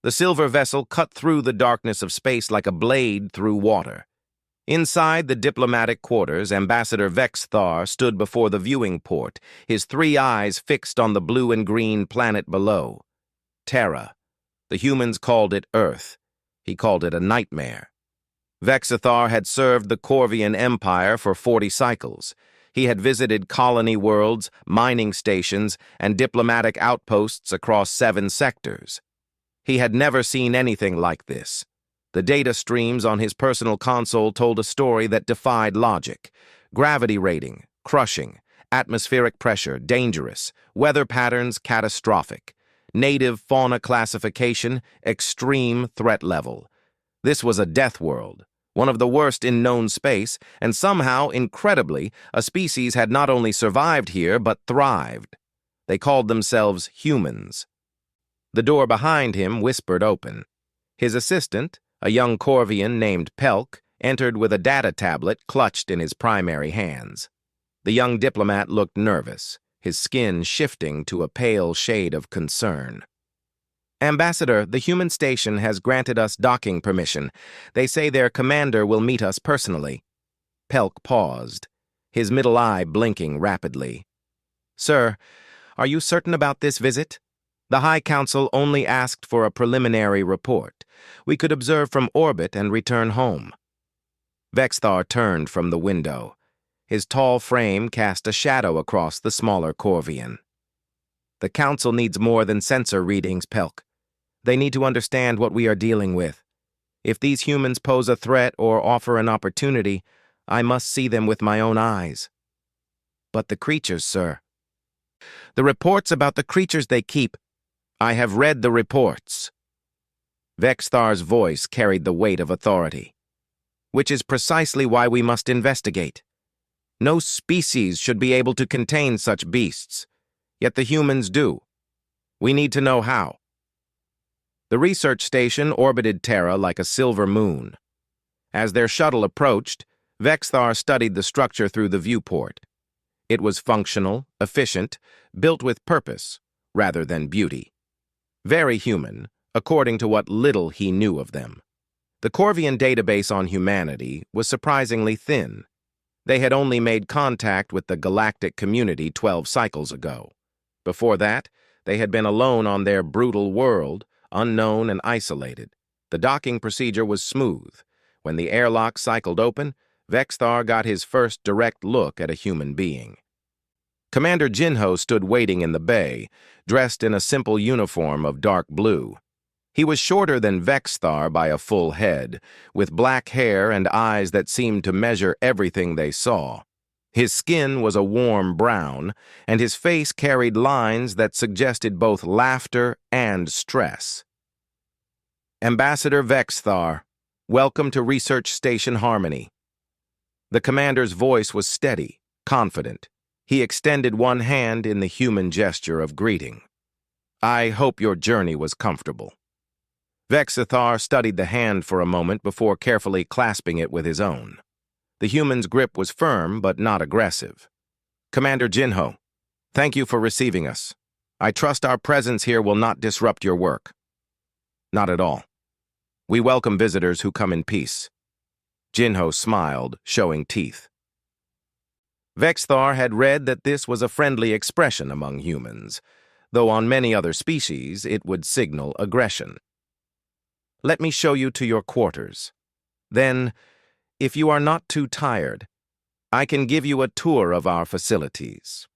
The silver vessel cut through the darkness of space like a blade through water. Inside the diplomatic quarters, Ambassador Vexthar stood before the viewing port, his 3 eyes fixed on the blue and green planet below. Terra. The humans called it Earth. He called it a nightmare. Vexthar had served the Corvian Empire for 40 cycles. He had visited colony worlds, mining stations, and diplomatic outposts across 7 sectors. He had never seen anything like this. The data streams on his personal console told a story that defied logic. Gravity rating, crushing. Atmospheric pressure, dangerous. Weather patterns, catastrophic. Native fauna classification, extreme threat level. This was a death world, one of the worst in known space, and somehow, incredibly, a species had not only survived here, but thrived. They called themselves humans. The door behind him whispered open. His assistant, a young Corvian named Pelk, entered with a data tablet clutched in his primary hands. The young diplomat looked nervous, his skin shifting to a pale shade of concern. "Ambassador, the human station has granted us docking permission. They say their commander will meet us personally." Pelk paused, his middle eye blinking rapidly. "Sir, are you certain about this visit? The High Council only asked for a preliminary report. We could observe from orbit and return home." Vexthar turned from the window. His tall frame cast a shadow across the smaller Corvian. "The Council needs more than sensor readings, Pelk. They need to understand what we are dealing with. If these humans pose a threat or offer an opportunity, I must see them with my own eyes." "But the creatures, sir." "The reports about the creatures they keep. I have read the reports." Vexthar's voice carried the weight of authority. "Which is precisely why we must investigate. No species should be able to contain such beasts, yet the humans do. We need to know how." The research station orbited Terra like a silver moon. As their shuttle approached, Vexthar studied the structure through the viewport. It was functional, efficient, built with purpose, rather than beauty. Very human, according to what little he knew of them. The Corvian database on humanity was surprisingly thin. They had only made contact with the galactic community 12 cycles ago. Before that, they had been alone on their brutal world, unknown and isolated. The docking procedure was smooth. When the airlock cycled open, Vexthar got his first direct look at a human being. Commander Jinho stood waiting in the bay, dressed in a simple uniform of dark blue. He was shorter than Vexthar by a full head, with black hair and eyes that seemed to measure everything they saw. His skin was a warm brown, and his face carried lines that suggested both laughter and stress. "Ambassador Vexthar, welcome to Research Station Harmony." The commander's voice was steady, confident. He extended one hand in the human gesture of greeting. "I hope your journey was comfortable." Vexthar studied the hand for a moment before carefully clasping it with his own. The human's grip was firm but not aggressive. "Commander Jinho, thank you for receiving us. I trust our presence here will not disrupt your work." "Not at all. We welcome visitors who come in peace." Jinho smiled, showing teeth. Vexthar had read that this was a friendly expression among humans, though on many other species it would signal aggression. "Let me show you to your quarters. Then, if you are not too tired, I can give you a tour of our facilities."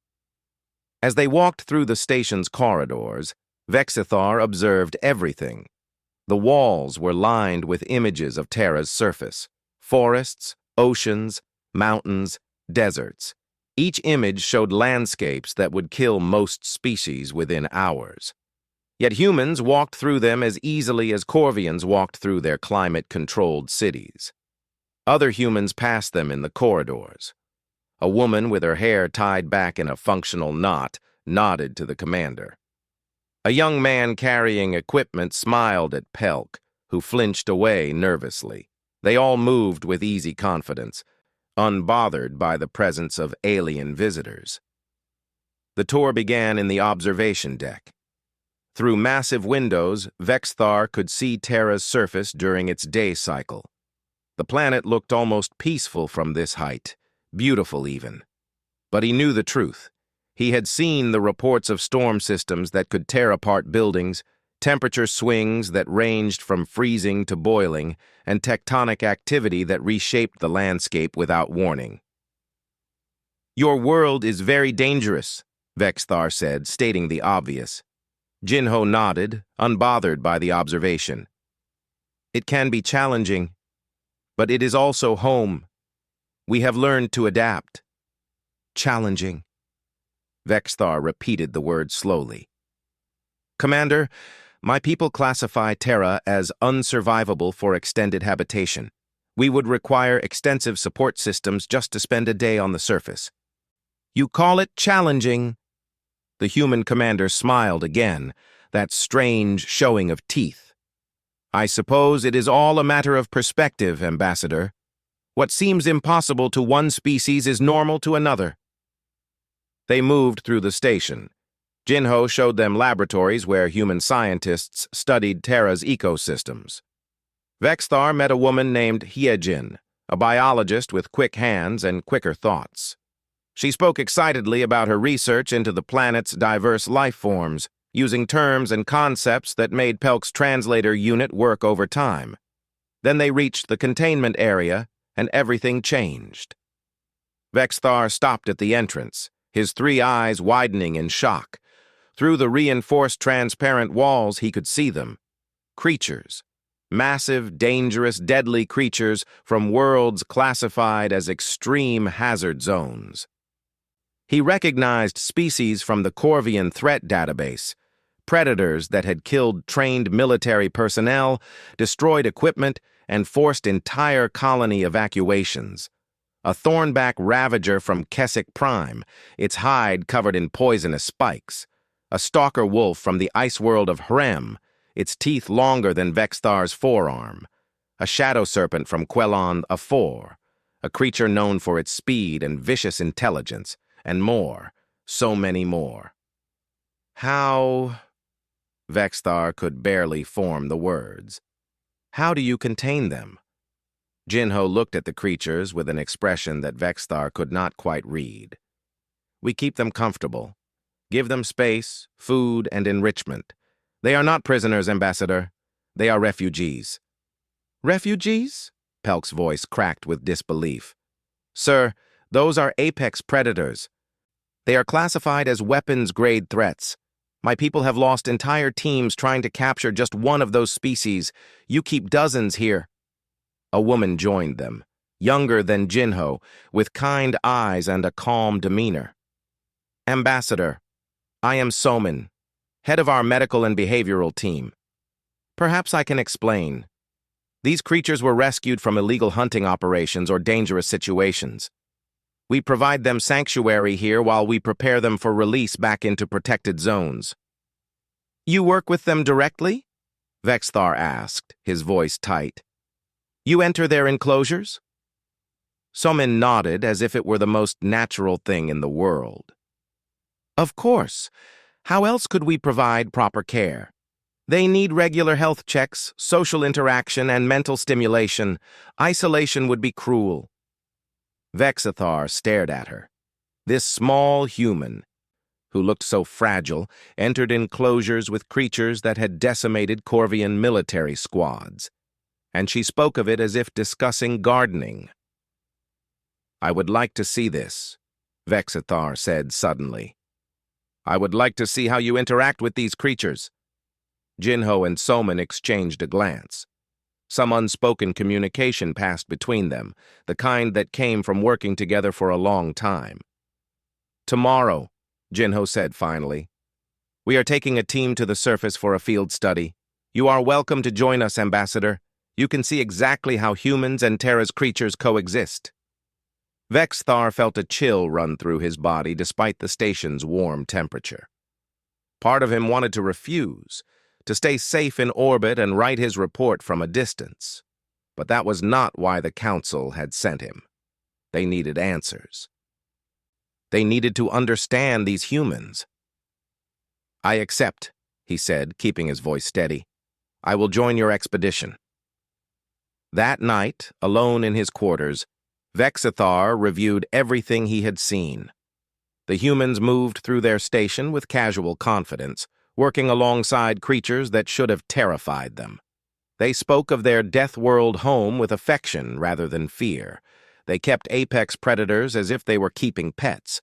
As they walked through the station's corridors, Vexthar observed everything. The walls were lined with images of Terra's surface: forests, oceans, mountains, deserts. Each image showed landscapes that would kill most species within hours. Yet humans walked through them as easily as Corvians walked through their climate-controlled cities. Other humans passed them in the corridors. A woman with her hair tied back in a functional knot nodded to the commander. A young man carrying equipment smiled at Pelk, who flinched away nervously. They all moved with easy confidence, unbothered by the presence of alien visitors. The tour began in the observation deck. Through massive windows, Vexthar could see Terra's surface during its day cycle. The planet looked almost peaceful from this height, beautiful even. But he knew the truth. He had seen the reports of storm systems that could tear apart buildings, temperature swings that ranged from freezing to boiling, and tectonic activity that reshaped the landscape without warning. "Your world is very dangerous," Vexthar said, stating the obvious. Jinho nodded, unbothered by the observation. "It can be challenging, but it is also home. We have learned to adapt." "Challenging." Vexthar repeated the word slowly. "Commander, my people classify Terra as unsurvivable for extended habitation. We would require extensive support systems just to spend a day on the surface." "You call it challenging?" The human commander smiled again, that strange showing of teeth. "I suppose it is all a matter of perspective, Ambassador. What seems impossible to one species is normal to another." They moved through the station. Jinho showed them laboratories where human scientists studied Terra's ecosystems. Vexthar met a woman named Hyejin, a biologist with quick hands and quicker thoughts. She spoke excitedly about her research into the planet's diverse life forms, using terms and concepts that made Pelk's translator unit work over time. Then they reached the containment area, and everything changed. Vexthar stopped at the entrance, his three eyes widening in shock. Through the reinforced transparent walls he could see them. Creatures. Massive, dangerous, deadly creatures from worlds classified as extreme hazard zones. He recognized species from the Corvian threat database, predators that had killed trained military personnel, destroyed equipment, and forced entire colony evacuations. A thornback ravager from Keswick Prime, its hide covered in poisonous spikes. A stalker wolf from the ice world of Hrem, its teeth longer than Vexthar's forearm. A shadow serpent from Quelon Afor, a creature known for its speed and vicious intelligence, and more, so many more. How... Vexthar could barely form the words. "How do you contain them?" Jinho looked at the creatures with an expression that Vexthar could not quite read. "We keep them comfortable. Give them space, food, and enrichment. They are not prisoners, Ambassador. They are refugees." "Refugees?" Pelk's voice cracked with disbelief. "Sir, those are apex predators. They are classified as weapons-grade threats. My people have lost entire teams trying to capture just one of those species. You keep dozens here." A woman joined them, younger than Jinho, with kind eyes and a calm demeanor. "Ambassador, I am Somin, head of our medical and behavioral team. Perhaps I can explain. These creatures were rescued from illegal hunting operations or dangerous situations. We provide them sanctuary here while we prepare them for release back into protected zones." "You work with them directly?" Vexthar asked, his voice tight. "You enter their enclosures?" Somin nodded as if it were the most natural thing in the world. "Of course. How else could we provide proper care? They need regular health checks, social interaction, and mental stimulation. Isolation would be cruel." Vexthar stared at her. This small human, who looked so fragile, entered enclosures with creatures that had decimated Corvian military squads, and she spoke of it as if discussing gardening. "I would like to see this," Vexthar said suddenly. "I would like to see how you interact with these creatures." Jinho and Somin exchanged a glance. Some unspoken communication passed between them, the kind that came from working together for a long time. "Tomorrow," Jinho said finally. "We are taking a team to the surface for a field study. You are welcome to join us, Ambassador. You can see exactly how humans and Terra's creatures coexist." Vexthar felt a chill run through his body despite the station's warm temperature. Part of him wanted to refuse, to stay safe in orbit and write his report from a distance. But that was not why the Council had sent him. They needed answers. They needed to understand these humans. "I accept," he said, keeping his voice steady. "I will join your expedition." That night, alone in his quarters, Vexithar reviewed everything he had seen. The humans moved through their station with casual confidence, working alongside creatures that should have terrified them. They spoke of their death-world home with affection rather than fear. They kept apex predators as if they were keeping pets.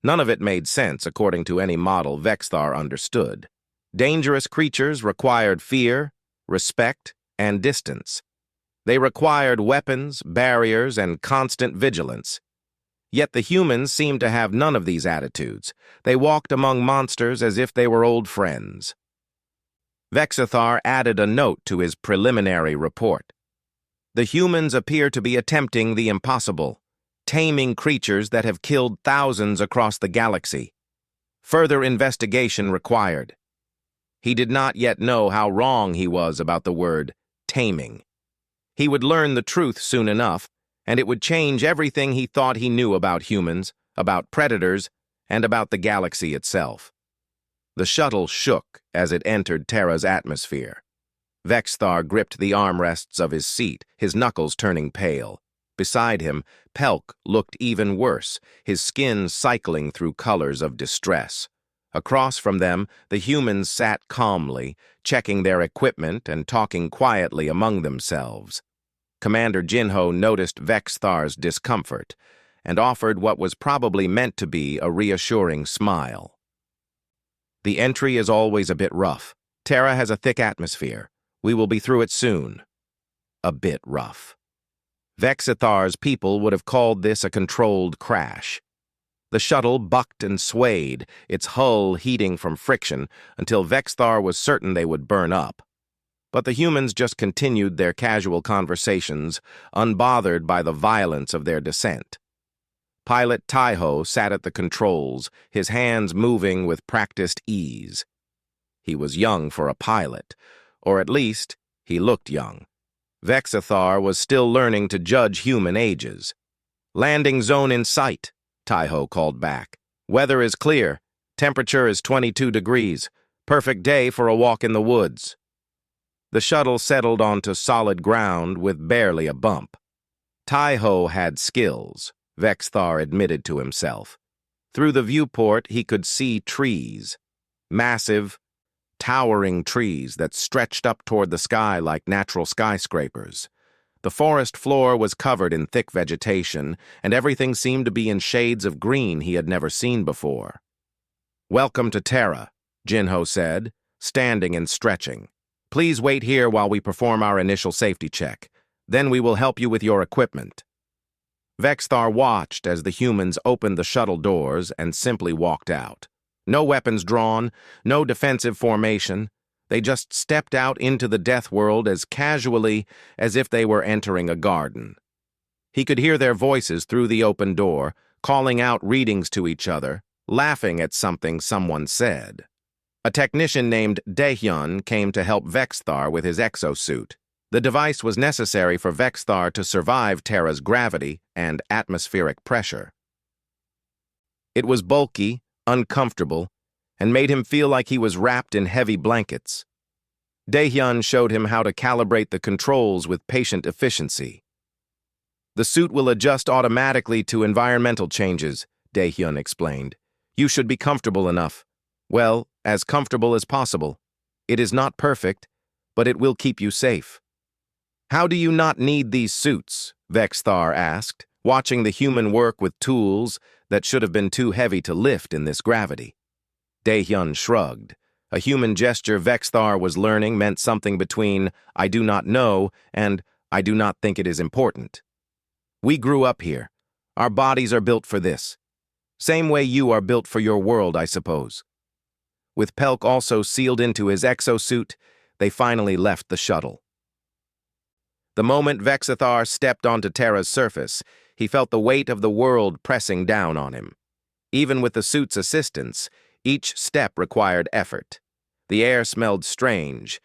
None of it made sense according to any model Vexthar understood. Dangerous creatures required fear, respect, and distance. They required weapons, barriers, and constant vigilance. Yet the humans seemed to have none of these attitudes. They walked among monsters as if they were old friends. Vexithar added a note to his preliminary report. The humans appear to be attempting the impossible, taming creatures that have killed thousands across the galaxy. Further investigation required. He did not yet know how wrong he was about the word taming. He would learn the truth soon enough, and it would change everything he thought he knew about humans, about predators, and about the galaxy itself. The shuttle shook as it entered Terra's atmosphere. Vexthar gripped the armrests of his seat, his knuckles turning pale. Beside him, Pelk looked even worse, his skin cycling through colors of distress. Across from them, the humans sat calmly, checking their equipment and talking quietly among themselves. Commander Jinho noticed Vexthar's discomfort and offered what was probably meant to be a reassuring smile. "The entry is always a bit rough. Terra has a thick atmosphere. We will be through it soon." A bit rough. Vexithar's people would have called this a controlled crash. The shuttle bucked and swayed, its hull heating from friction, until Vexthar was certain they would burn up. But the humans just continued their casual conversations, unbothered by the violence of their descent. Pilot Taiho sat at the controls, his hands moving with practiced ease. He was young for a pilot, or at least, he looked young. Vexithar was still learning to judge human ages. "Landing zone in sight," Taiho called back. "Weather is clear. Temperature is 22 degrees. Perfect day for a walk in the woods." The shuttle settled onto solid ground with barely a bump. Taiho had skills, Vexthar admitted to himself. Through the viewport, he could see trees. Massive, towering trees that stretched up toward the sky like natural skyscrapers. The forest floor was covered in thick vegetation, and everything seemed to be in shades of green he had never seen before. "Welcome to Terra," Jinho said, standing and stretching. "Please wait here while we perform our initial safety check. Then we will help you with your equipment." Vexthar watched as the humans opened the shuttle doors and simply walked out. No weapons drawn, no defensive formation. They just stepped out into the death world as casually as if they were entering a garden. He could hear their voices through the open door, calling out readings to each other, laughing at something someone said. A technician named Daehyun came to help Vexthar with his exosuit. The device was necessary for Vexthar to survive Terra's gravity and atmospheric pressure. It was bulky, uncomfortable, and made him feel like he was wrapped in heavy blankets. Daehyun showed him how to calibrate the controls with patient efficiency. "The suit will adjust automatically to environmental changes," Daehyun explained. "You should be comfortable enough. Well, as comfortable as possible. It is not perfect, but it will keep you safe." "How do you not need these suits?" Vexthar asked, watching the human work with tools that should have been too heavy to lift in this gravity. Daehyun shrugged. A human gesture Vexthar was learning meant something between "I do not know" and "I do not think it is important." "We grew up here. Our bodies are built for this. Same way you are built for your world, I suppose." With Pelk also sealed into his exosuit, they finally left the shuttle. The moment Vexithar stepped onto Terra's surface, he felt the weight of the world pressing down on him. Even with the suit's assistance, each step required effort. The air smelled strange,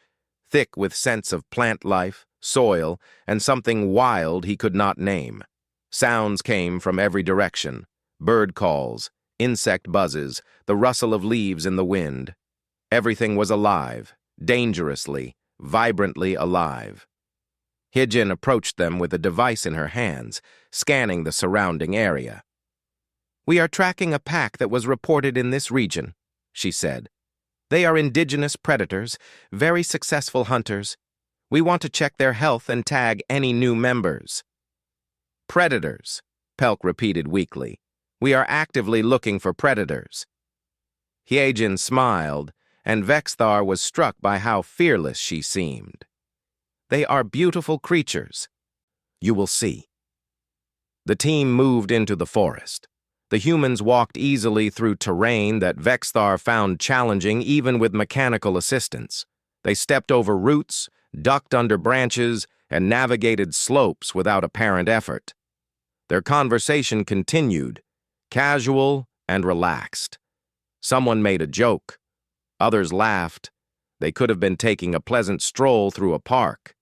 thick with scents of plant life, soil, and something wild he could not name. Sounds came from every direction: bird calls, insect buzzes, the rustle of leaves in the wind. Everything was alive, dangerously, vibrantly alive. Hyejin approached them with a device in her hands, scanning the surrounding area. "We are tracking a pack that was reported in this region," she said. "They are indigenous predators, very successful hunters. We want to check their health and tag any new members." "Predators," Pelk repeated weakly. "We are actively looking for predators." Hyejin smiled, and Vexthar was struck by how fearless she seemed. "They are beautiful creatures. You will see." The team moved into the forest. The humans walked easily through terrain that Vexthar found challenging even with mechanical assistance. They stepped over roots, ducked under branches, and navigated slopes without apparent effort. Their conversation continued, casual and relaxed. Someone made a joke. Others laughed. They could have been taking a pleasant stroll through a park.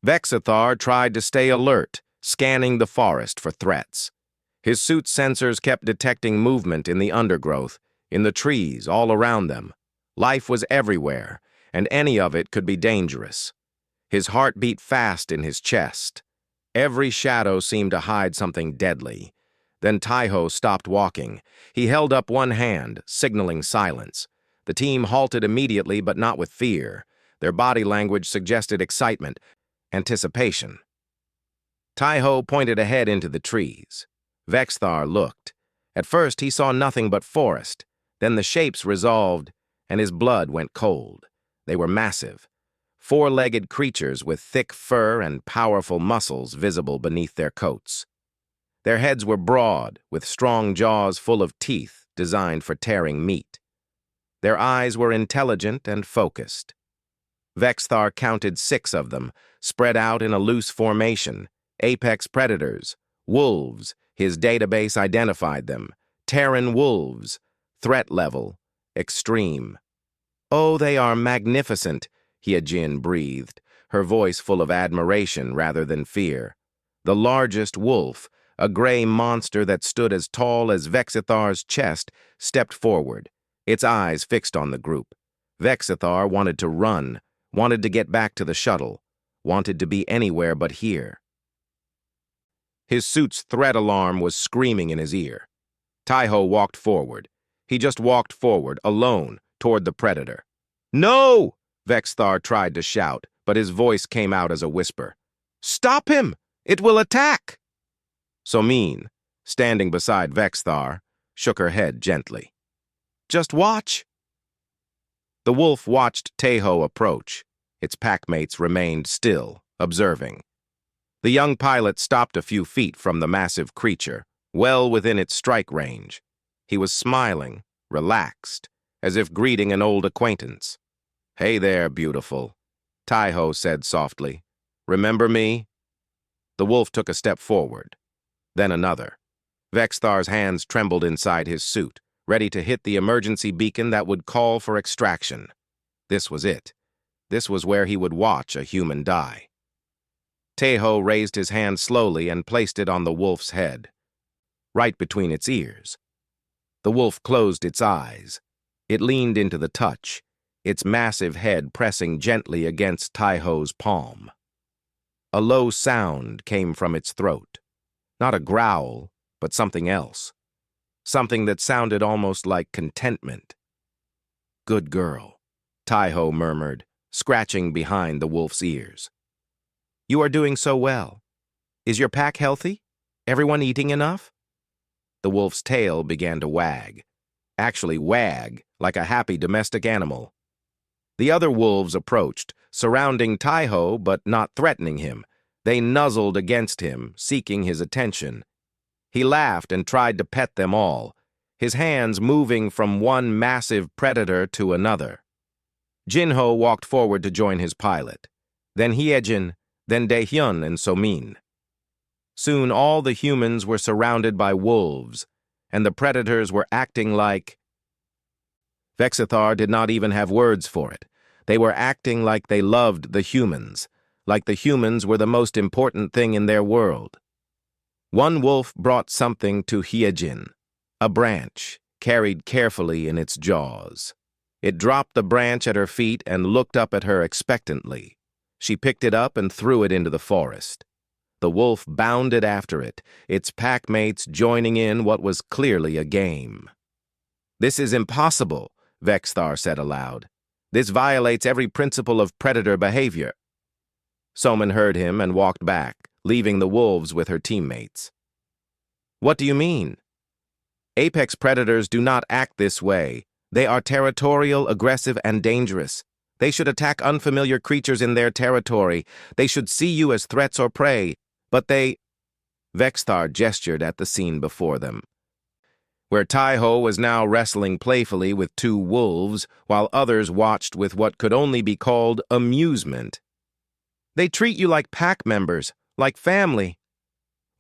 Vexithar tried to stay alert, scanning the forest for threats. His suit's sensors kept detecting movement in the undergrowth, in the trees all around them. Life was everywhere, and any of it could be dangerous. His heart beat fast in his chest. Every shadow seemed to hide something deadly. Then Taiho stopped walking. He held up one hand, signaling silence. The team halted immediately, but not with fear. Their body language suggested excitement, anticipation. Taiho pointed ahead into the trees. Vexthar looked. At first, he saw nothing but forest. Then the shapes resolved, and his blood went cold. They were massive. Four-legged creatures with thick fur and powerful muscles visible beneath their coats. Their heads were broad, with strong jaws full of teeth designed for tearing meat. Their eyes were intelligent and focused. Vexthar counted 6 of them, spread out in a loose formation. Apex predators, wolves, his database identified them. Terran wolves, threat level, extreme. "Oh, they are magnificent," Hyejin breathed, her voice full of admiration rather than fear. The largest wolf, a gray monster that stood as tall as Vexithar's chest, stepped forward, its eyes fixed on the group. Vexithar wanted to run, wanted to get back to the shuttle, wanted to be anywhere but here. His suit's threat alarm was screaming in his ear. Taiho walked forward. He just walked forward, alone, toward the predator. "No!" Vexthar tried to shout, but his voice came out as a whisper. "Stop him! It will attack!" Somin, standing beside Vexthar, shook her head gently. "Just watch." The wolf watched Taiho approach. Its packmates remained still, observing. The young pilot stopped a few feet from the massive creature, well within its strike range. He was smiling, relaxed, as if greeting an old acquaintance. "Hey there, beautiful," Taiho said softly. "Remember me?" The wolf took a step forward, then another. Vexthar's hands trembled inside his suit, ready to hit the emergency beacon that would call for extraction. This was it. This was where he would watch a human die. Taiho raised his hand slowly and placed it on the wolf's head, right between its ears. The wolf closed its eyes. It leaned into the touch, its massive head pressing gently against Taiho's palm. A low sound came from its throat. Not a growl, but something else. Something that sounded almost like contentment. "Good girl," Taiho murmured, scratching behind the wolf's ears. "You are doing so well. Is your pack healthy? Everyone eating enough?" The wolf's tail began to wag. Actually wag, like a happy domestic animal. The other wolves approached, surrounding Taiho but not threatening him. They nuzzled against him, seeking his attention. He laughed and tried to pet them all, his hands moving from one massive predator to another. Jinho walked forward to join his pilot, then Hyejin, then Daehyun and Somin. Soon all the humans were surrounded by wolves, and the predators were acting like... Vexithar did not even have words for it. They were acting like they loved the humans, like the humans were the most important thing in their world. One wolf brought something to Hyejin, a branch, carried carefully in its jaws. It dropped the branch at her feet and looked up at her expectantly. She picked it up and threw it into the forest. The wolf bounded after it, its pack-mates joining in what was clearly a game. "This is impossible," Vexthar said aloud. "This violates every principle of predator behavior." Soman heard him and walked back, leaving the wolves with her teammates. "What do you mean?" "Apex predators do not act this way. They are territorial, aggressive, and dangerous. They should attack unfamiliar creatures in their territory. They should see you as threats or prey. But they—" Vexthar gestured at the scene before them, where Taiho was now wrestling playfully with two wolves, while others watched with what could only be called amusement. "They treat you like pack members, like family."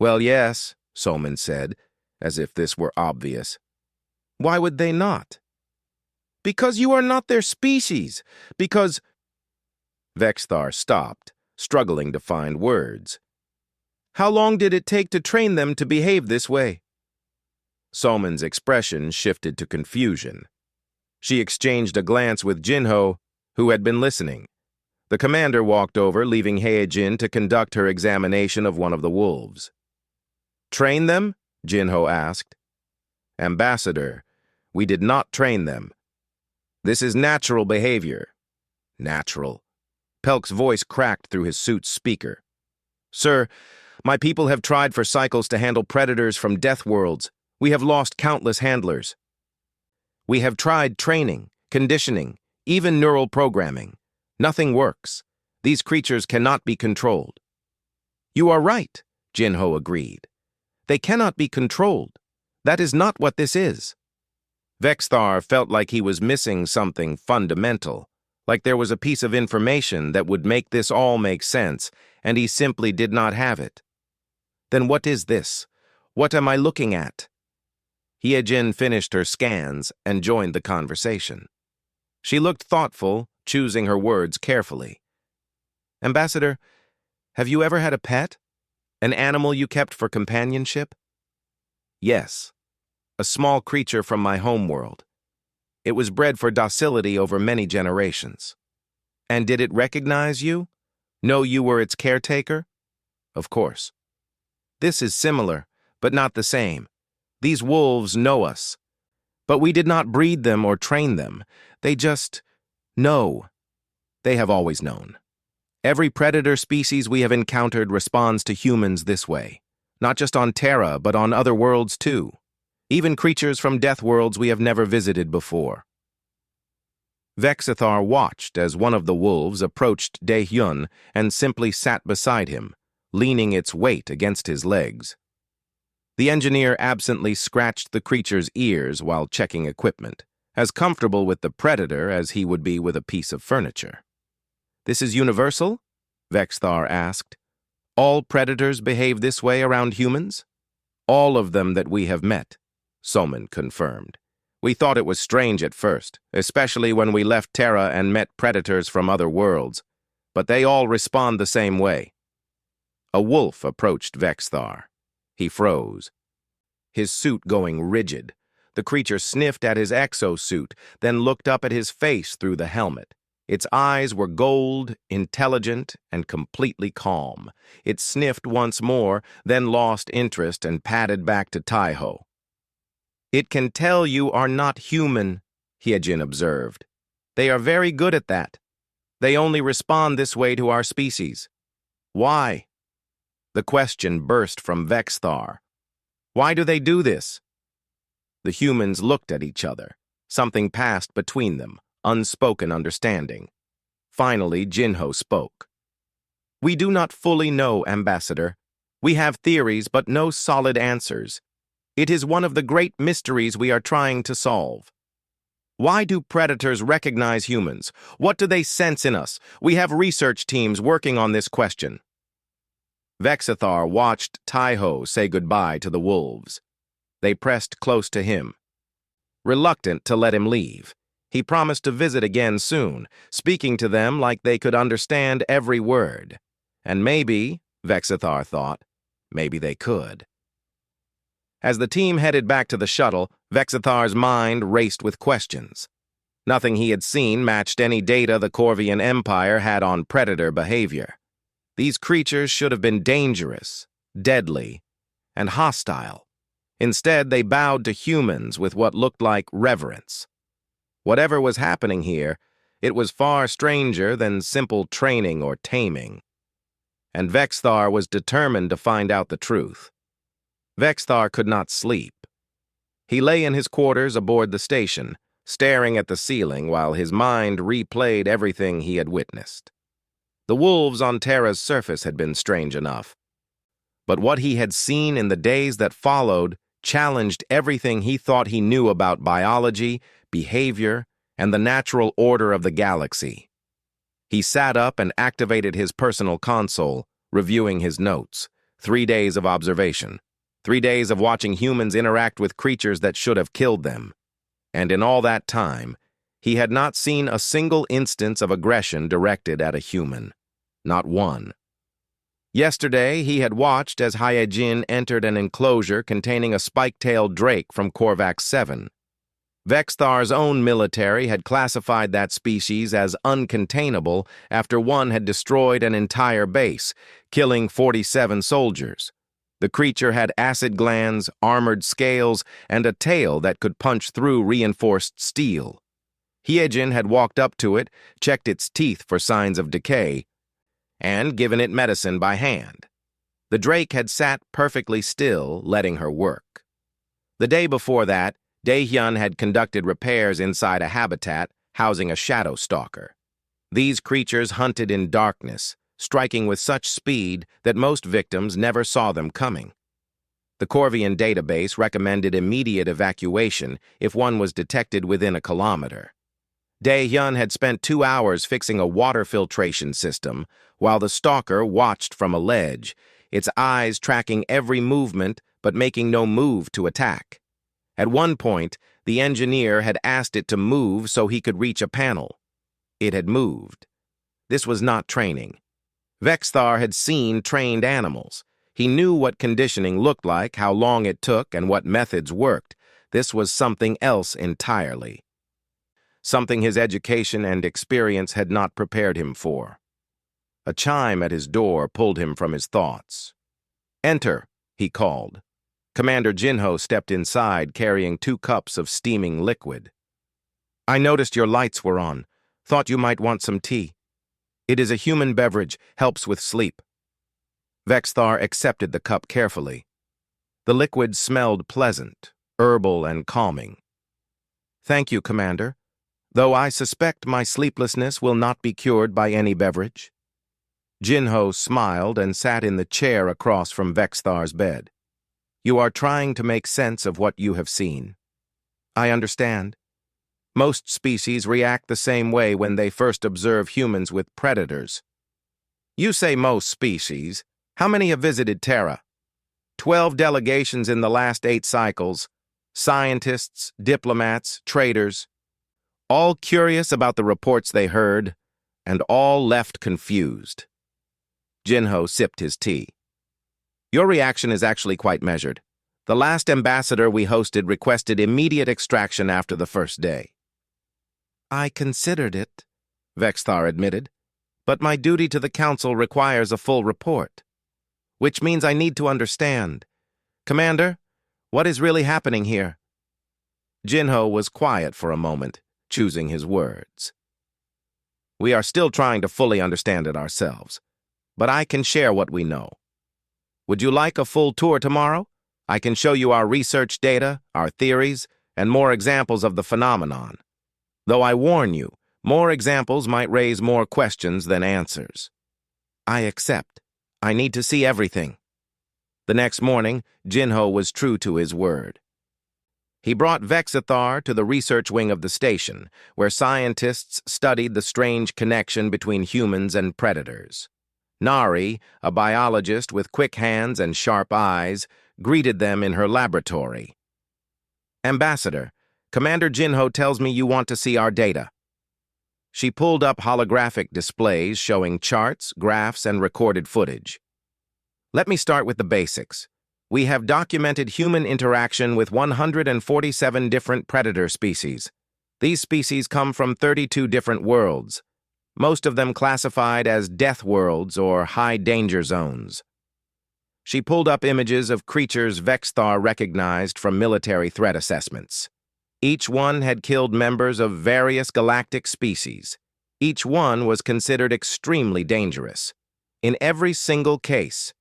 "Well, yes," Soman said, as if this were obvious. "Why would they not?" "Because you are not their species. Because—" Vexthar stopped, struggling to find words. "How long did it take to train them to behave this way?" Soman's expression shifted to confusion. She exchanged a glance with Jinho, who had been listening. The commander walked over, leaving Heijin to conduct her examination of one of the wolves. "Train them?" Jinho asked. "Ambassador, we did not train them. This is natural behavior." "Natural?" Pelk's voice cracked through his suit's speaker. "Sir, my people have tried for cycles to handle predators from death worlds. We have lost countless handlers. We have tried training, conditioning, even neural programming. Nothing works. These creatures cannot be controlled." "You are right," Jinho agreed. "They cannot be controlled. That is not what this is." Vexthar felt like he was missing something fundamental, like there was a piece of information that would make this all make sense, and he simply did not have it. "Then what is this? What am I looking at?" Heijin finished her scans and joined the conversation. She looked thoughtful, choosing her words carefully. "Ambassador, have you ever had a pet? An animal you kept for companionship?" "Yes. A small creature from my homeworld. It was bred for docility over many generations." "And did it recognize you? Know you were its caretaker?" "Of course." "This is similar, but not the same. These wolves know us. But we did not breed them or train them. They just know. They have always known. Every predator species we have encountered responds to humans this way, not just on Terra, but on other worlds too. Even creatures from death worlds we have never visited before." Vexithar watched as one of the wolves approached Daehyun and simply sat beside him, leaning its weight against his legs. The engineer absently scratched the creature's ears while checking equipment, as comfortable with the predator as he would be with a piece of furniture. "This is universal?" Vexthar asked. "All predators behave this way around humans?" "All of them that we have met," Soman confirmed. "We thought it was strange at first, especially when we left Terra and met predators from other worlds, but they all respond the same way." A wolf approached Vexthar. He froze, his suit going rigid. The creature sniffed at his exosuit, then looked up at his face through the helmet. Its eyes were gold, intelligent, and completely calm. It sniffed once more, then lost interest and padded back to Taiho. "It can tell you are not human," Heijin observed. "They are very good at that. They only respond this way to our species." "Why?" The question burst from Vexthar. "Why do they do this?" The humans looked at each other. Something passed between them, unspoken understanding. Finally, Jinho spoke. "We do not fully know, Ambassador. We have theories, but no solid answers. It is one of the great mysteries we are trying to solve. Why do predators recognize humans? What do they sense in us? We have research teams working on this question." Vexithar watched Taiho say goodbye to the wolves. They pressed close to him, reluctant to let him leave. He promised to visit again soon, speaking to them like they could understand every word. And maybe, Vexithar thought, maybe they could. As the team headed back to the shuttle, Vexithar's mind raced with questions. Nothing he had seen matched any data the Corvian Empire had on predator behavior. These creatures should have been dangerous, deadly, and hostile. Instead, they bowed to humans with what looked like reverence. Whatever was happening here, it was far stranger than simple training or taming. And Vexthar was determined to find out the truth. Vexthar could not sleep. He lay in his quarters aboard the station, staring at the ceiling while his mind replayed everything he had witnessed. The wolves on Terra's surface had been strange enough, but what he had seen in the days that followed challenged everything he thought he knew about biology, behavior, and the natural order of the galaxy. He sat up and activated his personal console, reviewing his notes. 3 days of observation. 3 days of watching humans interact with creatures that should have killed them. And in all that time, he had not seen a single instance of aggression directed at a human. Not one. Yesterday, he had watched as Hyejin entered an enclosure containing a spike-tailed drake from Korvax 7. Vexthar's own military had classified that species as uncontainable after one had destroyed an entire base, killing 47 soldiers. The creature had acid glands, armored scales, and a tail that could punch through reinforced steel. Hyejin had walked up to it, checked its teeth for signs of decay, and given it medicine by hand. The drake had sat perfectly still, letting her work. The day before that, Daehyun had conducted repairs inside a habitat housing a shadow stalker. These creatures hunted in darkness, striking with such speed that most victims never saw them coming. The Corvian database recommended immediate evacuation if one was detected within a kilometer. Daehyun had spent 2 hours fixing a water filtration system while the stalker watched from a ledge, its eyes tracking every movement but making no move to attack. At one point, the engineer had asked it to move so he could reach a panel. It had moved. This was not training. Vexthar had seen trained animals. He knew what conditioning looked like, how long it took, and what methods worked. This was something else entirely. Something his education and experience had not prepared him for. A chime at his door pulled him from his thoughts. "Enter," he called. Commander Jinho stepped inside, carrying 2 cups of steaming liquid. "I noticed your lights were on. Thought you might want some tea. It is a human beverage, helps with sleep." Vexthar accepted the cup carefully. The liquid smelled pleasant, herbal and calming. "Thank you, Commander, though I suspect my sleeplessness will not be cured by any beverage." Jinho smiled and sat in the chair across from Vexthar's bed. "You are trying to make sense of what you have seen. I understand. Most species react the same way when they first observe humans with predators." "You say most species. How many have visited Terra?" 12 delegations in the last 8 cycles. Scientists, diplomats, traders. All curious about the reports they heard, and all left confused. Jinho sipped his tea. "Your reaction is actually quite measured. The last ambassador we hosted requested immediate extraction after the first day." "I considered it," Vexthar admitted, "but my duty to the Council requires a full report. Which means I need to understand. Commander, what is really happening here?" Jinho was quiet for a moment, choosing his words. "We are still trying to fully understand it ourselves, but I can share what we know. Would you like a full tour tomorrow? I can show you our research data, our theories, and more examples of the phenomenon. Though I warn you, more examples might raise more questions than answers." "I accept. I need to see everything." The next morning, Jinho was true to his word. He brought Vexthar to the research wing of the station, where scientists studied the strange connection between humans and predators. Nari, a biologist with quick hands and sharp eyes, greeted them in her laboratory. "Ambassador, Commander Jinho tells me you want to see our data." She pulled up holographic displays showing charts, graphs, and recorded footage. "Let me start with the basics. We have documented human interaction with 147 different predator species. These species come from 32 different worlds, most of them classified as death worlds or high danger zones. She pulled up images of creatures Vexthar recognized from military threat assessments. Each one had killed members of various galactic species. Each one was considered extremely dangerous. In every single case,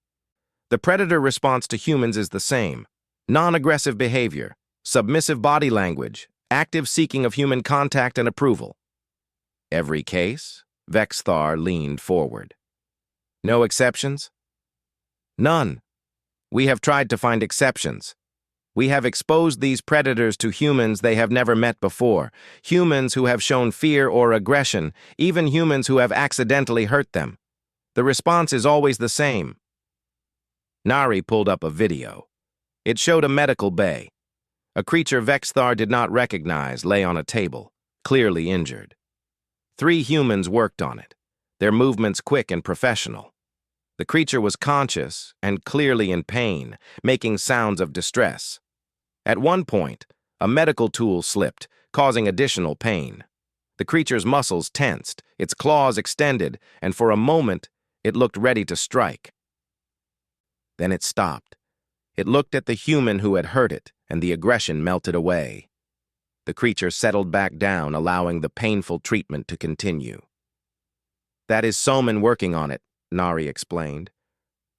the predator response to humans is the same: non-aggressive behavior, submissive body language, active seeking of human contact and approval. Every case, Vexthar leaned forward. No exceptions? None. We have tried to find exceptions. We have exposed these predators to humans they have never met before, humans who have shown fear or aggression, even humans who have accidentally hurt them. The response is always the same. Nari pulled up a video. It showed a medical bay. A creature Vexthar did not recognize lay on a table, clearly injured. 3 humans worked on it, their movements quick and professional. The creature was conscious and clearly in pain, making sounds of distress. At one point, a medical tool slipped, causing additional pain. The creature's muscles tensed, its claws extended, and for a moment, it looked ready to strike. Then it stopped. It looked at the human who had hurt it, and the aggression melted away. The creature settled back down, allowing the painful treatment to continue. "That is Soman working on it," Nari explained.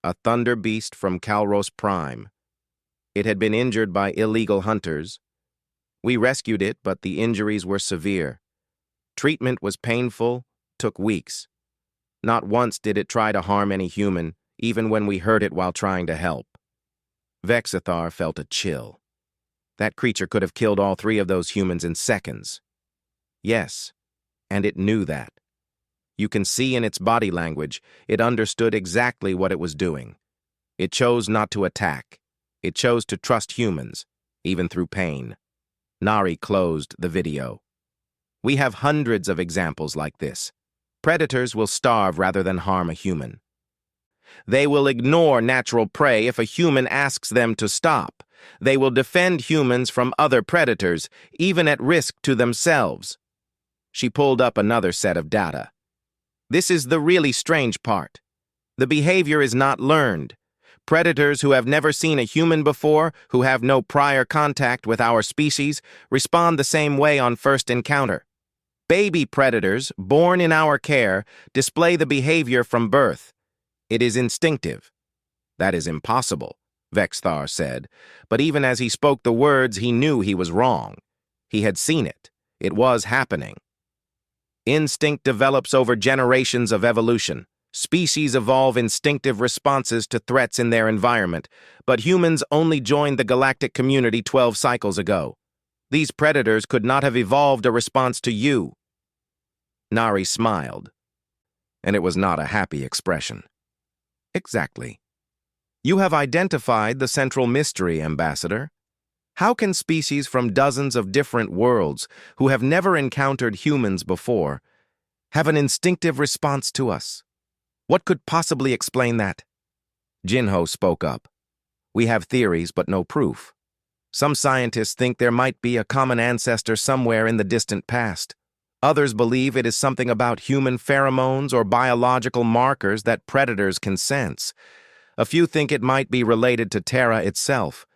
"A thunder beast from Kalros Prime. It had been injured by illegal hunters. We rescued it, but the injuries were severe. Treatment was painful, took weeks. Not once did it try to harm any human, even when we hurt it while trying to help." Vexthar felt a chill. That creature could have killed all 3 of those humans in seconds. Yes, and it knew that. You can see in its body language, it understood exactly what it was doing. It chose not to attack. It chose to trust humans, even through pain. Nari closed the video. We have hundreds of examples like this. Predators will starve rather than harm a human. They will ignore natural prey if a human asks them to stop. They will defend humans from other predators, even at risk to themselves. She pulled up another set of data. This is the really strange part. The behavior is not learned. Predators who have never seen a human before, who have no prior contact with our species, respond the same way on first encounter. Baby predators, born in our care, display the behavior from birth. It is instinctive. "That is impossible," Vexthar said, but even as he spoke the words, he knew he was wrong. He had seen it. It was happening. Instinct develops over generations of evolution. Species evolve instinctive responses to threats in their environment, but humans only joined the galactic community 12 cycles ago. These predators could not have evolved a response to you. Nari smiled, and it was not a happy expression. Exactly. You have identified the central mystery, Ambassador. How can species from dozens of different worlds who have never encountered humans before have an instinctive response to us? What could possibly explain that? Jinho spoke up. We have theories, but no proof. Some scientists think there might be a common ancestor somewhere in the distant past. Others believe it is something about human pheromones or biological markers that predators can sense. A few think it might be related to Terra itself,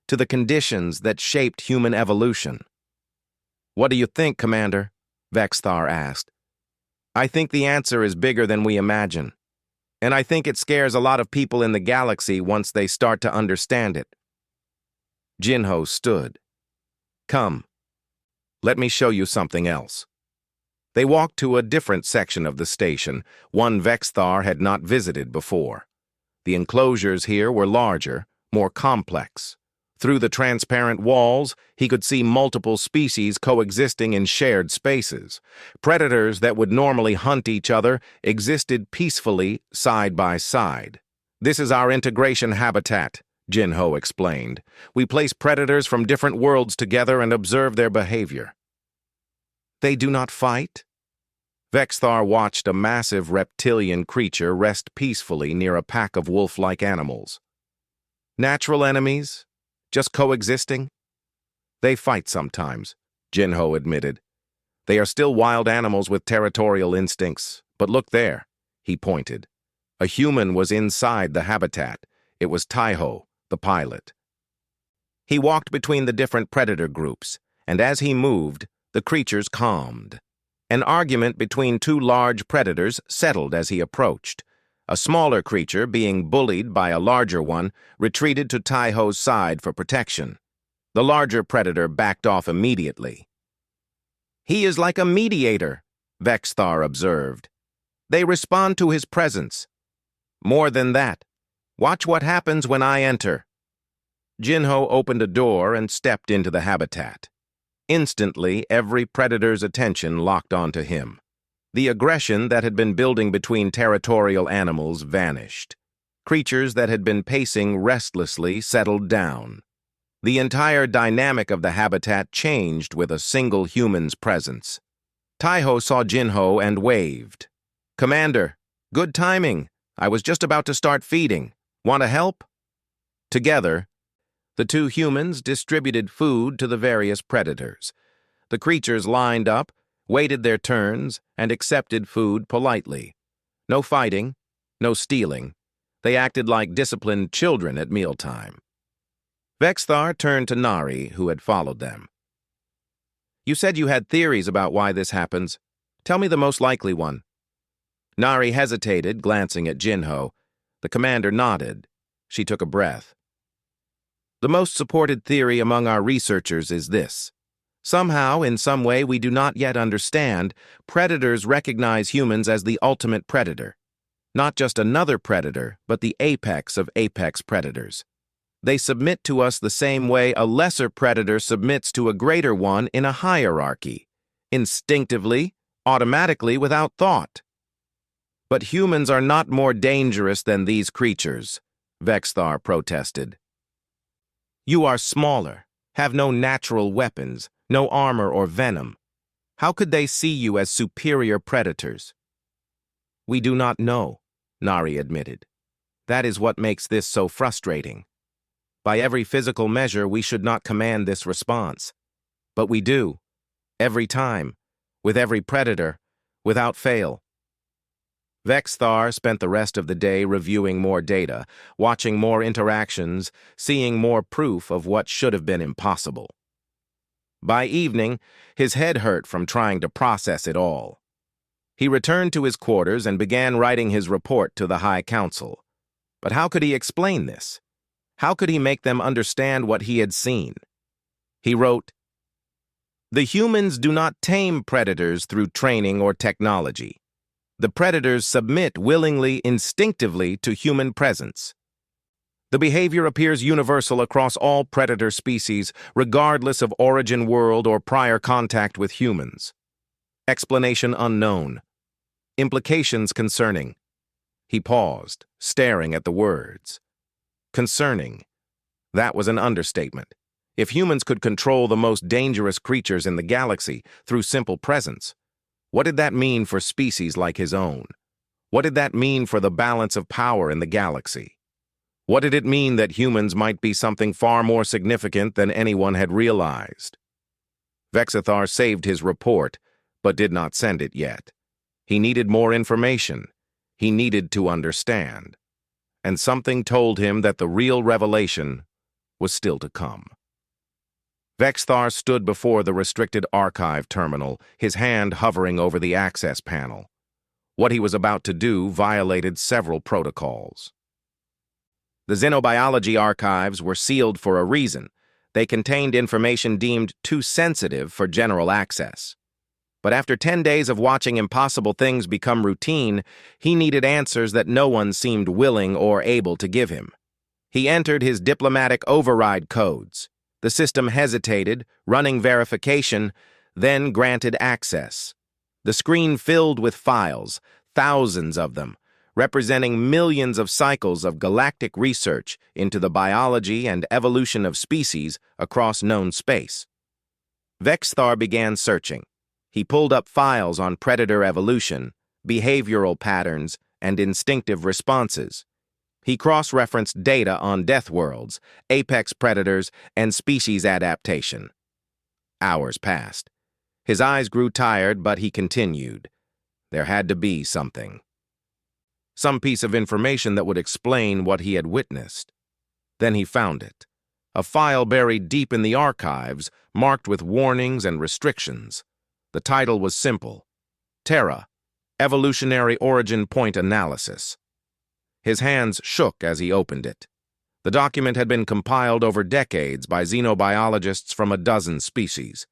to the conditions that shaped human evolution. What do you think, Commander? Vexthar asked. I think the answer is bigger than we imagine. And I think it scares a lot of people in the galaxy once they start to understand it. Jinho stood. Come, let me show you something else. They walked to a different section of the station, one Vexthar had not visited before. The enclosures here were larger, more complex. Through the transparent walls, he could see multiple species coexisting in shared spaces. Predators that would normally hunt each other existed peacefully side by side. This is our integration habitat, Jinho explained. We place predators from different worlds together and observe their behavior. They do not fight? Vexthar watched a massive reptilian creature rest peacefully near a pack of wolf-like animals. Natural enemies? Just coexisting? They fight sometimes, Jinho admitted. They are still wild animals with territorial instincts. But look there, he pointed. A human was inside the habitat. It was Taiho, the pilot. He walked between the different predator groups, and as he moved, the creatures calmed. An argument between two large predators settled as he approached. A smaller creature, being bullied by a larger one, retreated to Taiho's side for protection. The larger predator backed off immediately. "He is like a mediator," Vexthar observed. "They respond to his presence. More than that, watch what happens when I enter." Jinho opened a door and stepped into the habitat. Instantly, every predator's attention locked onto him. The aggression that had been building between territorial animals vanished. Creatures that had been pacing restlessly settled down. The entire dynamic of the habitat changed with a single human's presence. Taiho saw Jinho and waved. "Commander, good timing. I was just about to start feeding. Want to help?" Together, the two humans distributed food to the various predators. The creatures lined up, waited their turns, and accepted food politely. No fighting, no stealing. They acted like disciplined children at mealtime. Vexthar turned to Nari, who had followed them. "You said you had theories about why this happens. Tell me the most likely one." Nari hesitated, glancing at Jinho. The commander nodded. She took a breath. "The most supported theory among our researchers is this. Somehow, in some way we do not yet understand, predators recognize humans as the ultimate predator. Not just another predator, but the apex of apex predators. They submit to us the same way a lesser predator submits to a greater one in a hierarchy, instinctively, automatically, without thought. But humans are not more dangerous than these creatures," Vexthar protested. "You are smaller, have no natural weapons, no armor or venom. How could they see you as superior predators?" "We do not know," Nari admitted. "That is what makes this so frustrating. By every physical measure, we should not command this response. But we do, every time, with every predator, without fail." Vexthar spent the rest of the day reviewing more data, watching more interactions, seeing more proof of what should have been impossible. By evening, his head hurt from trying to process it all. He returned to his quarters and began writing his report to the High Council. But how could he explain this? How could he make them understand what he had seen? He wrote, "The humans do not tame predators through training or technology. The predators submit willingly, instinctively to human presence. The behavior appears universal across all predator species, regardless of origin world or prior contact with humans. Explanation unknown. Implications concerning." He paused, staring at the words. Concerning. That was an understatement. If humans could control the most dangerous creatures in the galaxy through simple presence, what did that mean for species like his own? What did that mean for the balance of power in the galaxy? What did it mean that humans might be something far more significant than anyone had realized? Vexthar saved his report, but did not send it yet. He needed more information. He needed to understand. And something told him that the real revelation was still to come. Vexthar stood before the restricted archive terminal, his hand hovering over the access panel. What he was about to do violated several protocols. The xenobiology archives were sealed for a reason. They contained information deemed too sensitive for general access. But after 10 days of watching impossible things become routine, he needed answers that no one seemed willing or able to give him. He entered his diplomatic override codes. The system hesitated, running verification, then granted access. The screen filled with files, thousands of them, representing millions of cycles of galactic research into the biology and evolution of species across known space. Vexthar began searching. He pulled up files on predator evolution, behavioral patterns, and instinctive responses. He cross-referenced data on death worlds, apex predators, and species adaptation. Hours passed. His eyes grew tired, but he continued. There had to be something. Some piece of information that would explain what he had witnessed. Then he found it. A file buried deep in the archives, marked with warnings and restrictions. The title was simple: Terra, Evolutionary Origin Point Analysis. His hands shook as he opened it. The document had been compiled over decades by xenobiologists from a dozen species.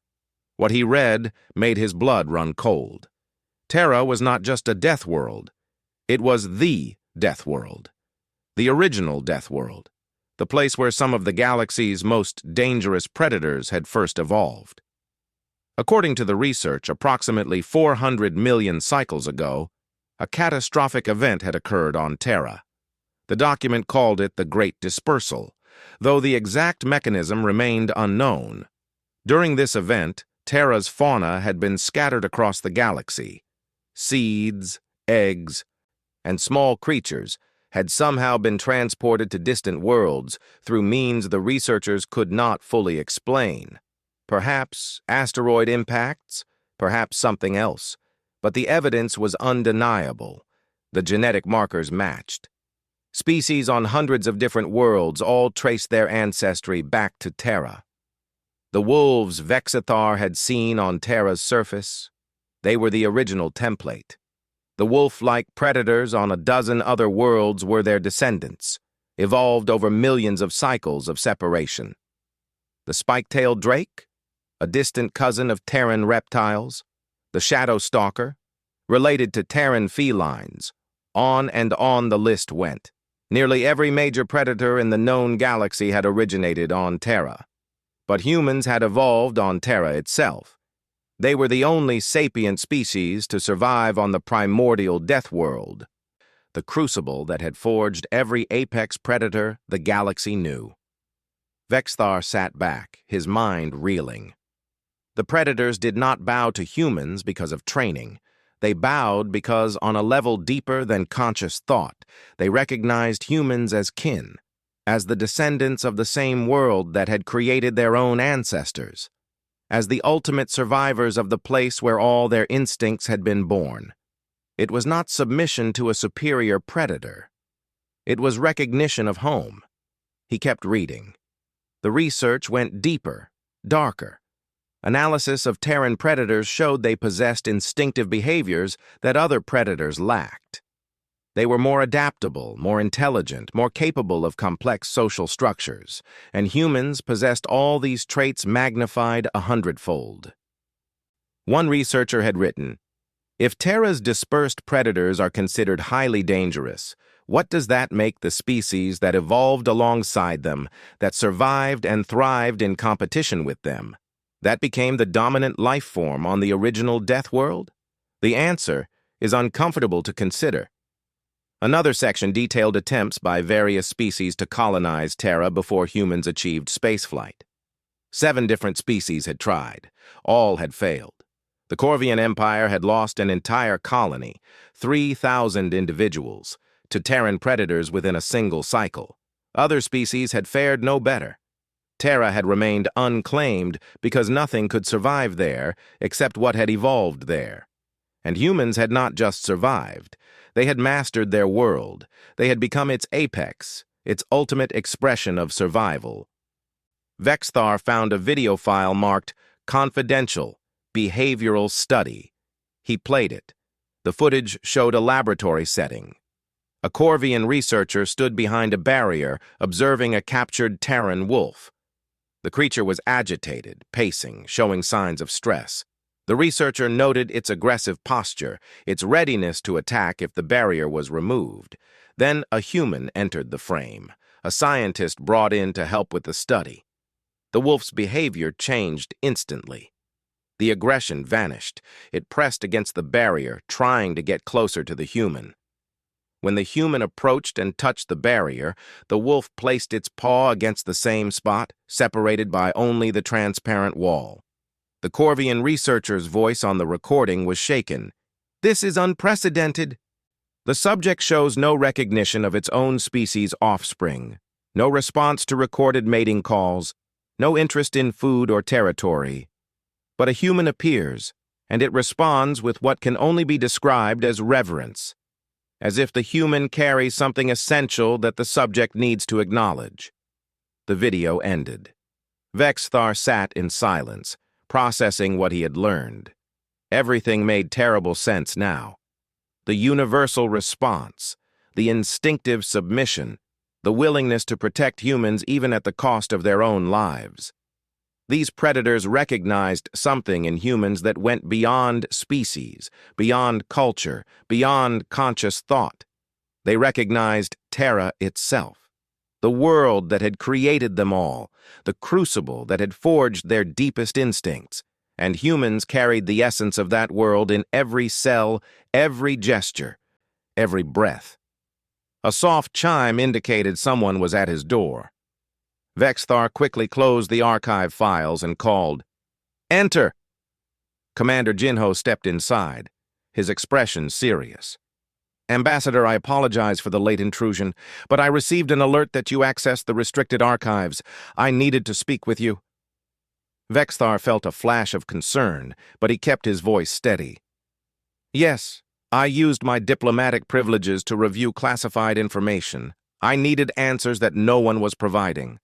What he read made his blood run cold. Terra was not just a death world. It was the death world. The original death world. The place where some of the galaxy's most dangerous predators had first evolved. According to the research, approximately 400 million cycles ago, a catastrophic event had occurred on Terra. The document called it the Great Dispersal, though the exact mechanism remained unknown. During this event, Terra's fauna had been scattered across the galaxy. Seeds, eggs, and small creatures had somehow been transported to distant worlds through means the researchers could not fully explain. Perhaps asteroid impacts, perhaps something else. But the evidence was undeniable. The genetic markers matched. Species on hundreds of different worlds all traced their ancestry back to Terra. The wolves Vexithar had seen on Terra's surface, they were the original template. The wolf-like predators on a dozen other worlds were their descendants, evolved over millions of cycles of separation. The spike-tailed drake, a distant cousin of Terran reptiles, the shadow stalker, related to Terran felines. On and on the list went. Nearly every major predator in the known galaxy had originated on Terra. But humans had evolved on Terra itself. They were the only sapient species to survive on the primordial death world, the crucible that had forged every apex predator the galaxy knew. Vexthar sat back, his mind reeling. The predators did not bow to humans because of training. They bowed because, on a level deeper than conscious thought, they recognized humans as kin, as the descendants of the same world that had created their own ancestors, as the ultimate survivors of the place where all their instincts had been born. It was not submission to a superior predator. It was recognition of home. He kept reading. The research went deeper, darker. Analysis of Terran predators showed they possessed instinctive behaviors that other predators lacked. They were more adaptable, more intelligent, more capable of complex social structures, and humans possessed all these traits magnified 100-fold. One researcher had written, "If Terra's dispersed predators are considered highly dangerous, what does that make the species that evolved alongside them, that survived and thrived in competition with them? That became the dominant life form on the original death world? The answer is uncomfortable to consider." Another section detailed attempts by various species to colonize Terra before humans achieved spaceflight. 7 different species had tried. All had failed. The Corvian Empire had lost an entire colony, 3,000 individuals, to Terran predators within a single cycle. Other species had fared no better. Terra had remained unclaimed because nothing could survive there except what had evolved there. And humans had not just survived. They had mastered their world. They had become its apex, its ultimate expression of survival. Vexthar found a video file marked Confidential Behavioral Study. He played it. The footage showed a laboratory setting. A Corvian researcher stood behind a barrier, observing a captured Terran wolf. The creature was agitated, pacing, showing signs of stress. The researcher noted its aggressive posture, its readiness to attack if the barrier was removed. Then a human entered the frame, a scientist brought in to help with the study. The wolf's behavior changed instantly. The aggression vanished. It pressed against the barrier, trying to get closer to the human. When the human approached and touched the barrier, the wolf placed its paw against the same spot, separated by only the transparent wall. The Corvian researcher's voice on the recording was shaken. "This is unprecedented." The subject shows no recognition of its own species' offspring, no response to recorded mating calls, no interest in food or territory. But a human appears, and it responds with what can only be described as reverence, as if the human carries something essential that the subject needs to acknowledge. The video ended. Vexthar sat in silence, processing what he had learned. Everything made terrible sense now. The universal response, the instinctive submission, the willingness to protect humans even at the cost of their own lives. These predators recognized something in humans that went beyond species, beyond culture, beyond conscious thought. They recognized Terra itself, the world that had created them all, the crucible that had forged their deepest instincts, and humans carried the essence of that world in every cell, every gesture, every breath. A soft chime indicated someone was at his door. Vexthar quickly closed the archive files and called, "Enter!" Commander Jinho stepped inside, his expression serious. "Ambassador, I apologize for the late intrusion, but I received an alert that you accessed the restricted archives. I needed to speak with you." Vexthar felt a flash of concern, but he kept his voice steady. "Yes, I used my diplomatic privileges to review classified information. I needed answers that no one was providing."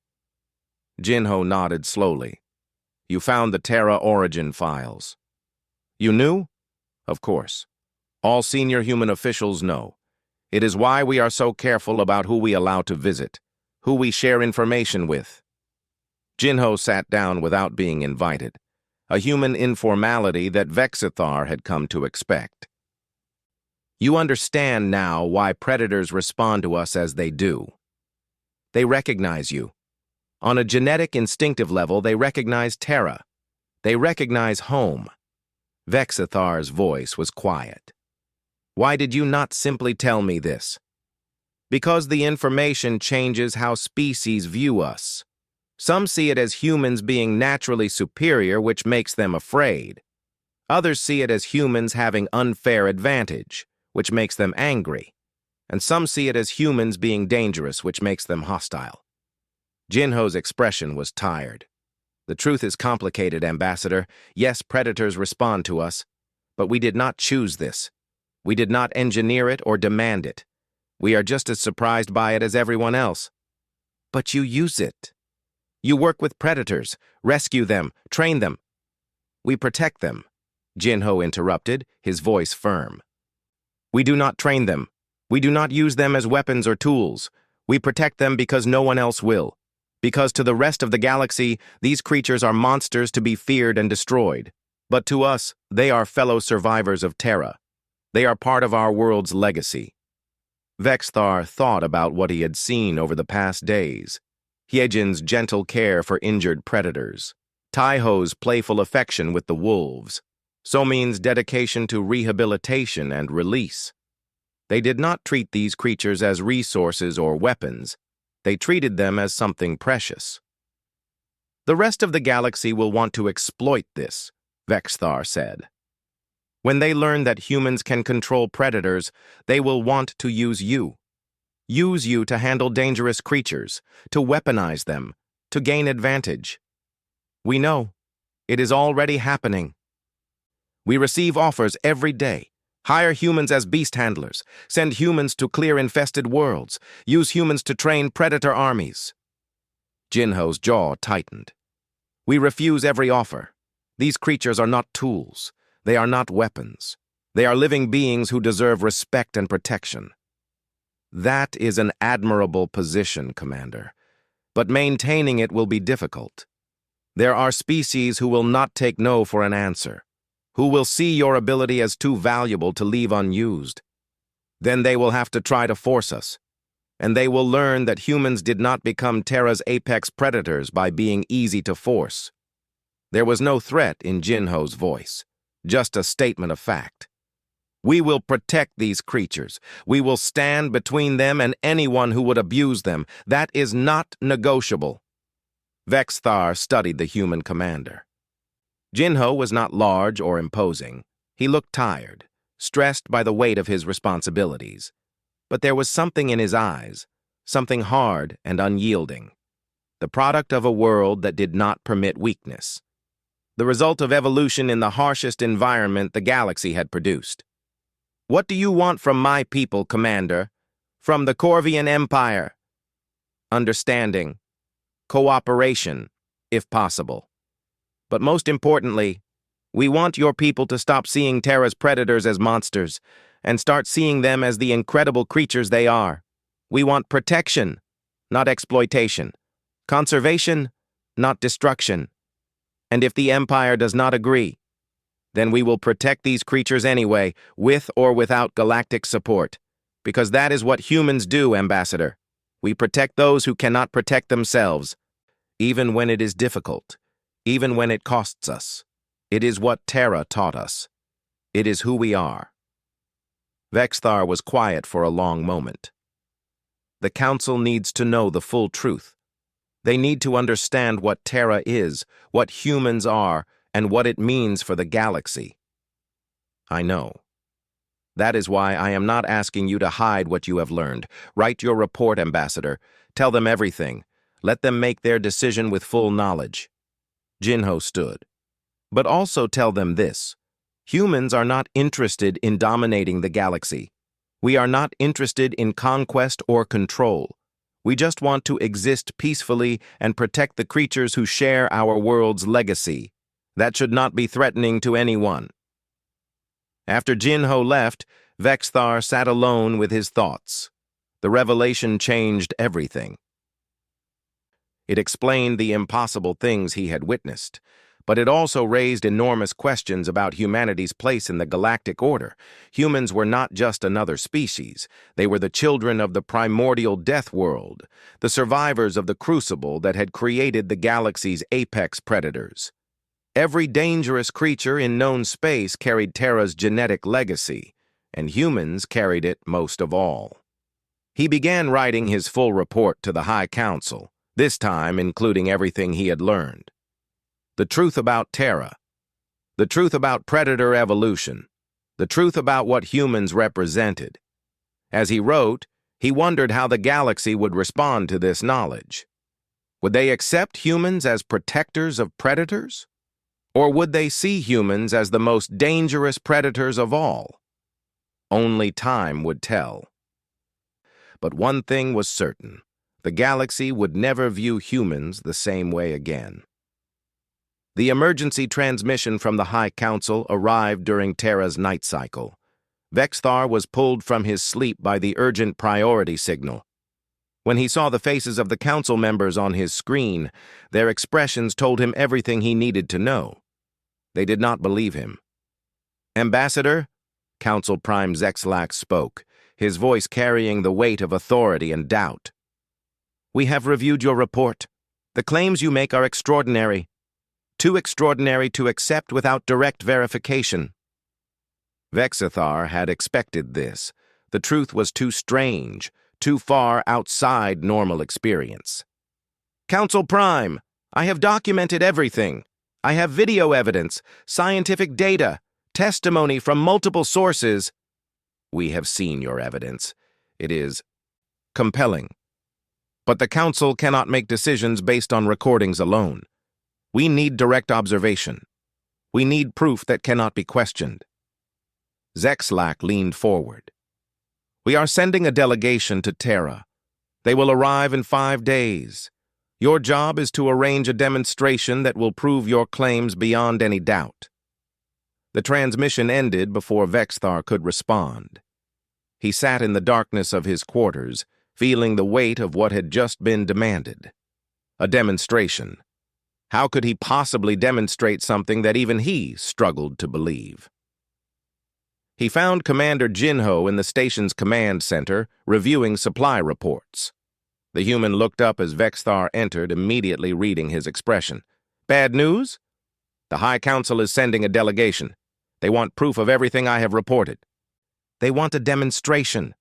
Jinho nodded slowly. "You found the Terra origin files." "You knew?" "Of course. All senior human officials know. It is why we are so careful about who we allow to visit, who we share information with." Jinho sat down without being invited, a human informality that Vexthar had come to expect. "You understand now why predators respond to us as they do. They recognize you. On a genetic instinctive level, they recognize Terra. They recognize home." Vexthar's voice was quiet. "Why did you not simply tell me this?" "Because the information changes how species view us. Some see it as humans being naturally superior, which makes them afraid. Others see it as humans having unfair advantage, which makes them angry. And some see it as humans being dangerous, which makes them hostile." Jinho's expression was tired. "The truth is complicated, Ambassador. Yes, predators respond to us, but we did not choose this. We did not engineer it or demand it. We are just as surprised by it as everyone else." "But you use it. You work with predators, rescue them, train them." "We protect them," Jinho interrupted, his voice firm. "We do not train them. We do not use them as weapons or tools. We protect them because no one else will. Because to the rest of the galaxy, these creatures are monsters to be feared and destroyed. But to us, they are fellow survivors of Terra. They are part of our world's legacy." Vexthar thought about what he had seen over the past days. Hyejin's gentle care for injured predators. Taiho's playful affection with the wolves. Somin's dedication to rehabilitation and release. They did not treat these creatures as resources or weapons. They treated them as something precious. "The rest of the galaxy will want to exploit this," Vexthar said. "When they learn that humans can control predators, they will want to use you. Use you to handle dangerous creatures, to weaponize them, to gain advantage. We know. It is already happening. We receive offers every day. Hire humans as beast handlers, send humans to clear infested worlds, use humans to train predator armies." Jinho's jaw tightened. "We refuse every offer. These creatures are not tools. They are not weapons. They are living beings who deserve respect and protection." "That is an admirable position, Commander, but maintaining it will be difficult. There are species who will not take no for an answer, who will see your ability as too valuable to leave unused. Then they will have to try to force us, and they will learn that humans did not become Terra's apex predators by being easy to force." There was no threat in Jinho's voice, just a statement of fact. "We will protect these creatures. We will stand between them and anyone who would abuse them. That is not negotiable." Vexthar studied the human commander. Jinho was not large or imposing. He looked tired, stressed by the weight of his responsibilities. But there was something in his eyes, something hard and unyielding, the product of a world that did not permit weakness. the result of evolution in the harshest environment the galaxy had produced. What do you want from my people, Commander? From the Corvian Empire? Understanding. Cooperation, if possible. But most importantly, we want your people to stop seeing Terra's predators as monsters and start seeing them as the incredible creatures they are. We want protection, not exploitation. Conservation, not destruction. And if the Empire does not agree, then we will protect these creatures anyway, with or without galactic support. Because that is what humans do, Ambassador. We protect those who cannot protect themselves, even when it is difficult, even when it costs us. It is what Terra taught us. It is who we are. Vexthar was quiet for a long moment. The Council needs to know the full truth. They need to understand what Terra is, what humans are, and what it means for the galaxy. I know. That is why I am not asking you to hide what you have learned. Write your report, Ambassador. Tell them everything. Let them make their decision with full knowledge. Jinho stood. But also tell them this. Humans are not interested in dominating the galaxy. We are not interested in conquest or control. We just want to exist peacefully and protect the creatures who share our world's legacy. That should not be threatening to anyone. After Jinho left, Vexthar sat alone with his thoughts. The revelation changed everything. It explained the impossible things he had witnessed, but it also raised enormous questions about humanity's place in the galactic order. Humans were not just another species. They were the children of the primordial death world, the survivors of the crucible that had created the galaxy's apex predators. Every dangerous creature in known space carried Terra's genetic legacy, and humans carried it most of all. He began writing his full report to the High Council, this time including everything he had learned. The truth about Terra, the truth about predator evolution, the truth about what humans represented. As he wrote, he wondered how the galaxy would respond to this knowledge. Would they accept humans as protectors of predators? Or would they see humans as the most dangerous predators of all? Only time would tell. But one thing was certain. The galaxy would never view humans the same way again. The emergency transmission from the High Council arrived during Terra's night cycle. Vexthar was pulled from his sleep by the urgent priority signal. When he saw the faces of the council members on his screen, their expressions told him everything he needed to know. They did not believe him. Ambassador, Council Prime Zexlax spoke, his voice carrying the weight of authority and doubt. We have reviewed your report. The claims you make are extraordinary. Too extraordinary to accept without direct verification. Vexthar had expected this. The truth was too strange, too far outside normal experience. Council Prime, I have documented everything. I have video evidence, scientific data, testimony from multiple sources. We have seen your evidence. It is compelling. But the Council cannot make decisions based on recordings alone. We need direct observation. We need proof that cannot be questioned. Zexlax leaned forward. We are sending a delegation to Terra. They will arrive in 5 days. Your job is to arrange a demonstration that will prove your claims beyond any doubt. The transmission ended before Vexthar could respond. He sat in the darkness of his quarters, feeling the weight of what had just been demanded. A demonstration. How could he possibly demonstrate something that even he struggled to believe? He found Commander Jinho in the station's command center, reviewing supply reports. The human looked up as Vexthar entered, immediately reading his expression. Bad news? The High Council is sending a delegation. They want proof of everything I have reported. They want a demonstration.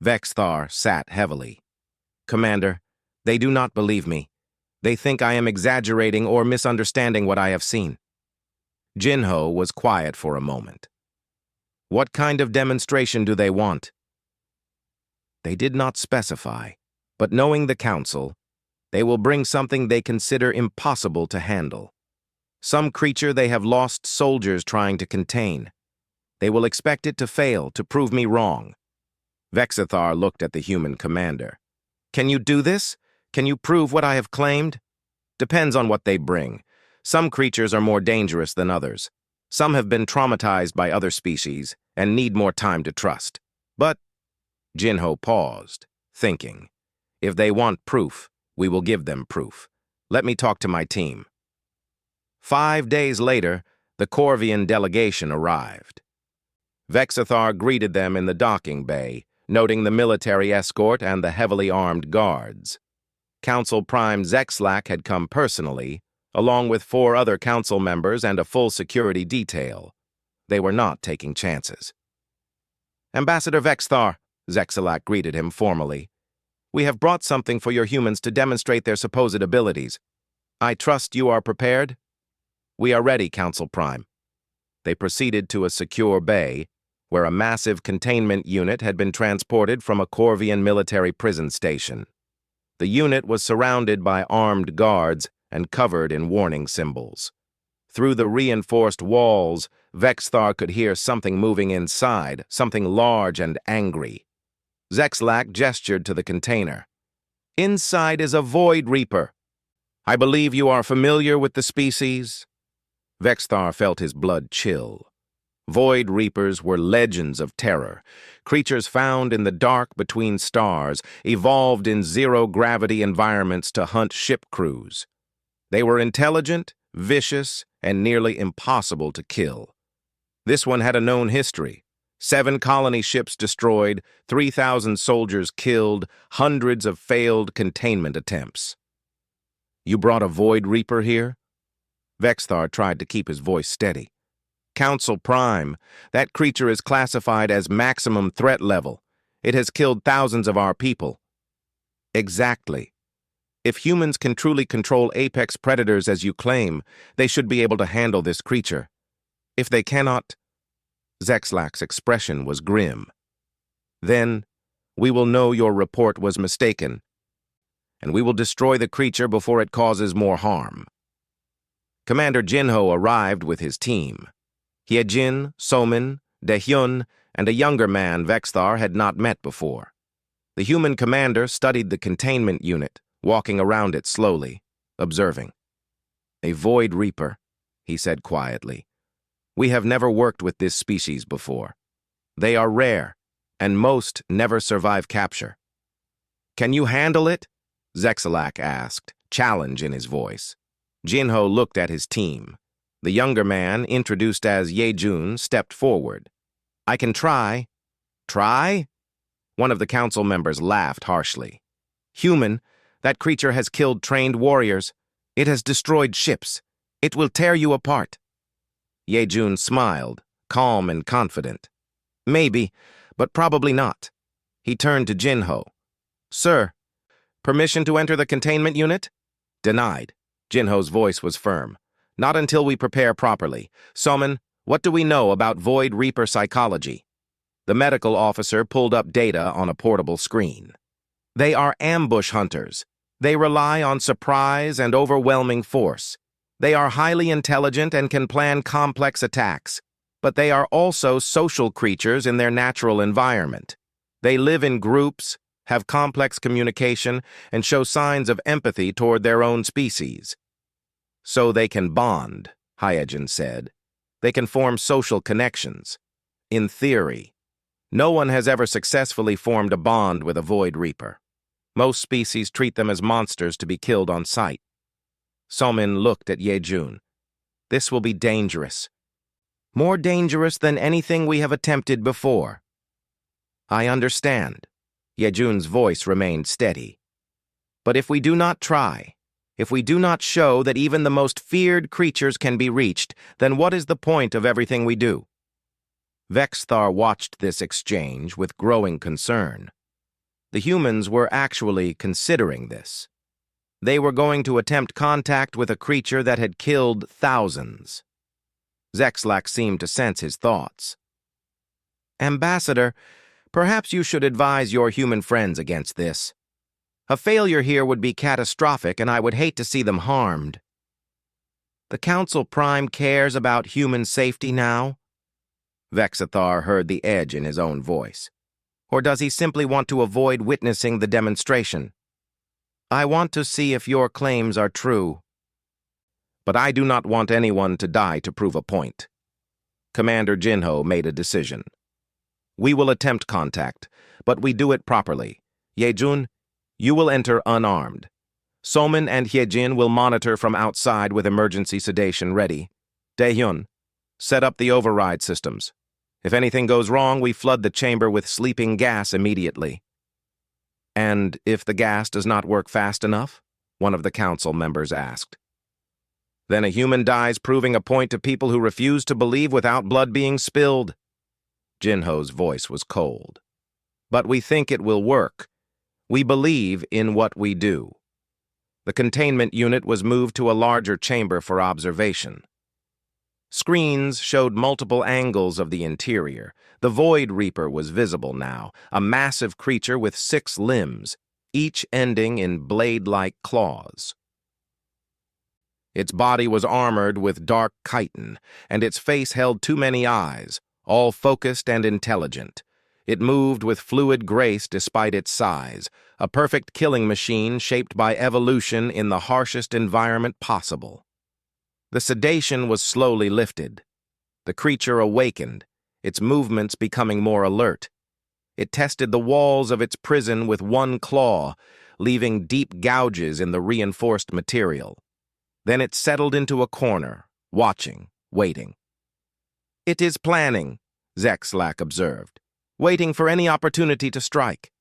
Vexthar sat heavily. Commander, they do not believe me. They think I am exaggerating or misunderstanding what I have seen. Jinho was quiet for a moment. What kind of demonstration do they want? They did not specify, but knowing the Council, they will bring something they consider impossible to handle. Some creature they have lost soldiers trying to contain. They will expect it to fail to prove me wrong. Vexithar looked at the human commander. Can you do this? Can you prove what I have claimed? Depends on what they bring. Some creatures are more dangerous than others. Some have been traumatized by other species and need more time to trust. But Jinho paused, thinking. If they want proof, we will give them proof. Let me talk to my team. 5 days later, the Corvian delegation arrived. Vexithar greeted them in the docking bay, noting the military escort and the heavily armed guards. Council Prime Zexlac had come personally, along with 4 other council members and a full security detail. They were not taking chances. Ambassador Vexthar, Zexlac greeted him formally. We have brought something for your humans to demonstrate their supposed abilities. I trust you are prepared? We are ready, Council Prime. They proceeded to a secure bay, where a massive containment unit had been transported from a Corvian military prison station. The unit was surrounded by armed guards and covered in warning symbols. Through the reinforced walls, Vexthar could hear something moving inside, something large and angry. Zexlac gestured to the container. Inside is a Void Reaper. I believe you are familiar with the species? Vexthar felt his blood chill. Void Reapers were legends of terror, creatures found in the dark between stars, evolved in zero-gravity environments to hunt ship crews. They were intelligent, vicious, and nearly impossible to kill. This one had a known history. 7 colony ships destroyed, 3,000 soldiers killed, hundreds of failed containment attempts. You brought a Void Reaper here? Vexthar tried to keep his voice steady. Council Prime, that creature is classified as maximum threat level. It has killed thousands of our people. Exactly. If humans can truly control apex predators as you claim, they should be able to handle this creature. If they cannot... Zexlac's expression was grim. Then, we will know your report was mistaken, and we will destroy the creature before it causes more harm. Commander Jinho arrived with his team. Hyejin, Somin, Daehyun, and a younger man Vexthar had not met before. The human commander studied the containment unit, walking around it slowly, observing. A Void Reaper, he said quietly. We have never worked with this species before. They are rare, and most never survive capture. Can you handle it? Zexlac asked, challenge in his voice. Jinho looked at his team. The younger man, introduced as Yejun, stepped forward. I can try. Try? One of the council members laughed harshly. Human, that creature has killed trained warriors. It has destroyed ships. It will tear you apart. Yejun smiled, calm and confident. Maybe, but probably not. He turned to Jinho. Sir, permission to enter the containment unit? Denied. Jinho's voice was firm. Not until we prepare properly. Somin, what do we know about Void Reaper psychology? The medical officer pulled up data on a portable screen. They are ambush hunters. They rely on surprise and overwhelming force. They are highly intelligent and can plan complex attacks, but they are also social creatures in their natural environment. They live in groups, have complex communication, and show signs of empathy toward their own species. So they can bond, Hyejin said. They can form social connections. In theory, no one has ever successfully formed a bond with a Void Reaper. Most species treat them as monsters to be killed on sight. Somin looked at Yejun. This will be dangerous. More dangerous than anything we have attempted before. I understand. Yejun's voice remained steady. But if we do not try, if we do not show that even the most feared creatures can be reached, then what is the point of everything we do? Vexthar watched this exchange with growing concern. The humans were actually considering this. They were going to attempt contact with a creature that had killed thousands. Zexlac seemed to sense his thoughts. Ambassador, perhaps you should advise your human friends against this. A failure here would be catastrophic, and I would hate to see them harmed. The Council Prime cares about human safety now? Vexathar heard the edge in his own voice. Or does he simply want to avoid witnessing the demonstration? I want to see if your claims are true. But I do not want anyone to die to prove a point. Commander Jinho made a decision. We will attempt contact, but we do it properly. Yejun, you will enter unarmed. Somin and Hyejin will monitor from outside with emergency sedation ready. Daehyun, set up the override systems. If anything goes wrong, we flood the chamber with sleeping gas immediately. And if the gas does not work fast enough? One of the council members asked. Then a human dies, proving a point to people who refuse to believe without blood being spilled. Jinho's voice was cold. But we think it will work. We believe in what we do. The containment unit was moved to a larger chamber for observation. Screens showed multiple angles of the interior. The Void Reaper was visible now, a massive creature with 6 limbs, each ending in blade-like claws. Its body was armored with dark chitin, and its face held too many eyes, all focused and intelligent. It moved with fluid grace despite its size, a perfect killing machine shaped by evolution in the harshest environment possible. The sedation was slowly lifted. The creature awakened, its movements becoming more alert. It tested the walls of its prison with one claw, leaving deep gouges in the reinforced material. Then it settled into a corner, watching, waiting. It is planning, Zexlac observed, waiting for any opportunity to strike.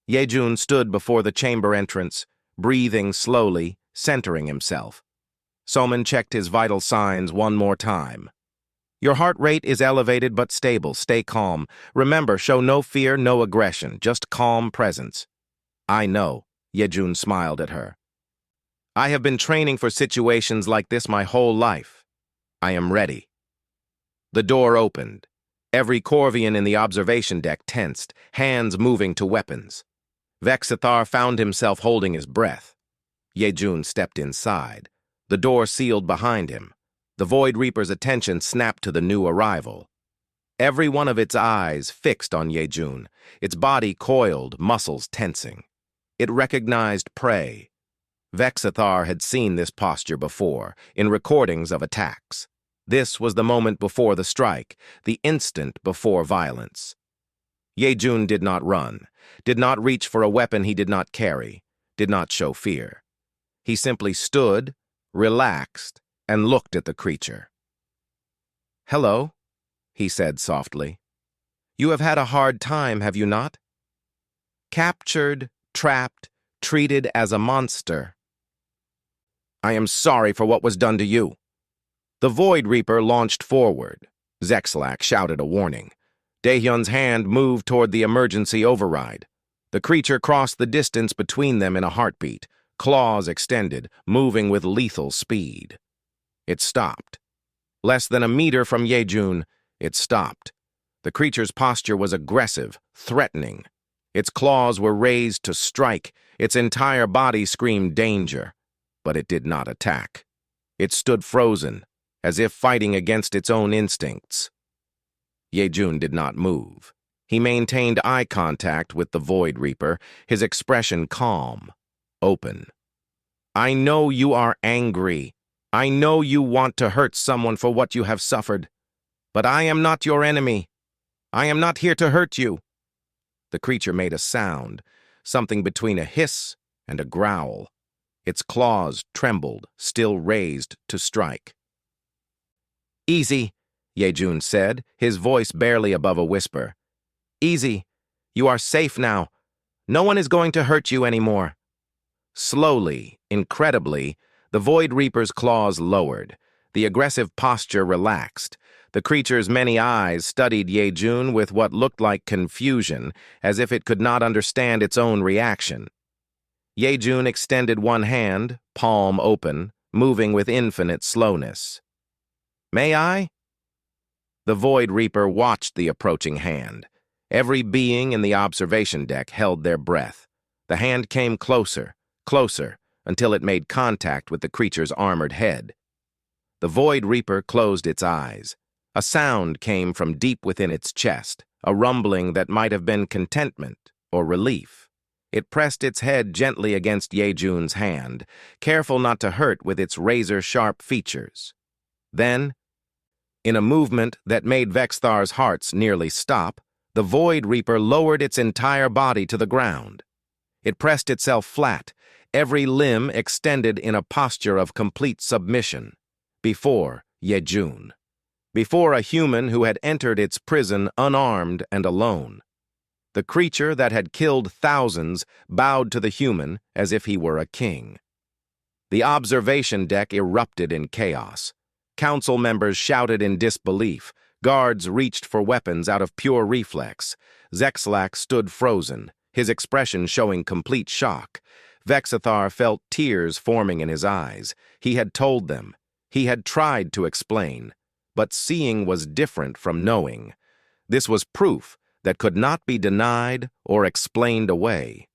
Yejun stood before the chamber entrance, breathing slowly, centering himself. Somin checked his vital signs one more time. Your heart rate is elevated but stable. Stay calm. Remember, show no fear, no aggression, just calm presence. I know, Yejun smiled at her. I have been training for situations like this my whole life. I am ready. The door opened. Every Corvian in the observation deck tensed, hands moving to weapons. Vexathar found himself holding his breath. Yejun stepped inside. The door sealed behind him. The Void Reaper's attention snapped to the new arrival. Every one of its eyes fixed on Yejun, its body coiled, muscles tensing. It recognized prey. Vexathar had seen this posture before, in recordings of attacks. This was the moment before the strike, the instant before violence. Yejun did not run, did not reach for a weapon he did not carry, did not show fear. He simply stood, relaxed, and looked at the creature. Hello, he said softly. You have had a hard time, have you not? Captured, trapped, treated as a monster. I am sorry for what was done to you. The Void Reaper launched forward. Zexlac shouted a warning. Daehyun's hand moved toward the emergency override. The creature crossed the distance between them in a heartbeat, claws extended, moving with lethal speed. It stopped. Less than a meter from Yejun, it stopped. The creature's posture was aggressive, threatening. Its claws were raised to strike. Its entire body screamed danger. But it did not attack. It stood frozen, as if fighting against its own instincts. Yejun did not move. He maintained eye contact with the Void Reaper, his expression calm, open. I know you are angry. I know you want to hurt someone for what you have suffered. But I am not your enemy. I am not here to hurt you. The creature made a sound, something between a hiss and a growl. Its claws trembled, still raised to strike. Easy, Yejun said, his voice barely above a whisper. Easy. You are safe now. No one is going to hurt you anymore. Slowly, incredibly, the Void Reaper's claws lowered. The aggressive posture relaxed. The creature's many eyes studied Yejun with what looked like confusion, as if it could not understand its own reaction. Yejun extended one hand, palm open, moving with infinite slowness. May I? The Void Reaper watched the approaching hand. Every being in the observation deck held their breath. The hand came closer, closer, until it made contact with the creature's armored head. The Void Reaper closed its eyes. A sound came from deep within its chest, a rumbling that might have been contentment or relief. It pressed its head gently against Yejun's hand, careful not to hurt with its razor-sharp features. Then, in a movement that made Vexthar's hearts nearly stop, the Void Reaper lowered its entire body to the ground. It pressed itself flat, every limb extended in a posture of complete submission, before Yejun. Before a human who had entered its prison unarmed and alone. The creature that had killed thousands bowed to the human as if he were a king. The observation deck erupted in chaos. Council members shouted in disbelief. Guards reached for weapons out of pure reflex. Zexalak stood frozen, his expression showing complete shock. Vexathar felt tears forming in his eyes. He had told them. He had tried to explain. But seeing was different from knowing. This was proof that could not be denied or explained away.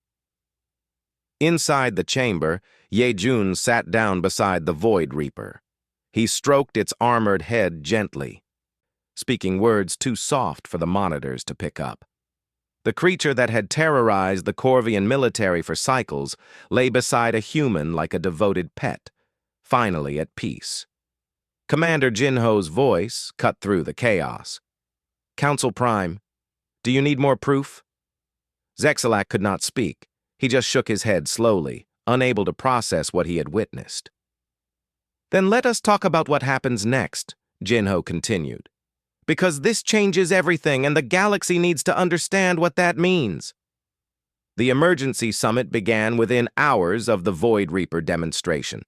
Inside the chamber, Yejun sat down beside the Void Reaper. He stroked its armored head gently, speaking words too soft for the monitors to pick up. The creature that had terrorized the Corvian military for cycles lay beside a human like a devoted pet, finally at peace. Commander Jinho's voice cut through the chaos. "Council Prime, do you need more proof?" Zexalak could not speak. He just shook his head slowly, unable to process what he had witnessed. "Then let us talk about what happens next," Jinho continued. "Because this changes everything, and the galaxy needs to understand what that means." The emergency summit began within hours of the Void Reaper demonstration.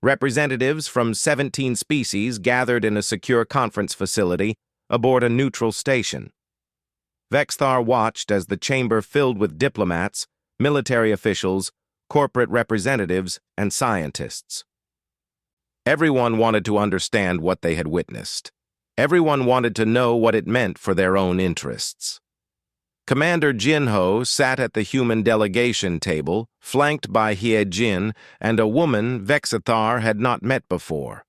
Representatives from 17 species gathered in a secure conference facility aboard a neutral station. Vexthar watched as the chamber filled with diplomats, military officials, corporate representatives, and scientists. Everyone wanted to understand what they had witnessed. Everyone wanted to know what it meant for their own interests. Commander Jinho sat at the human delegation table, flanked by Hiejin and a woman Vexathar had not met before.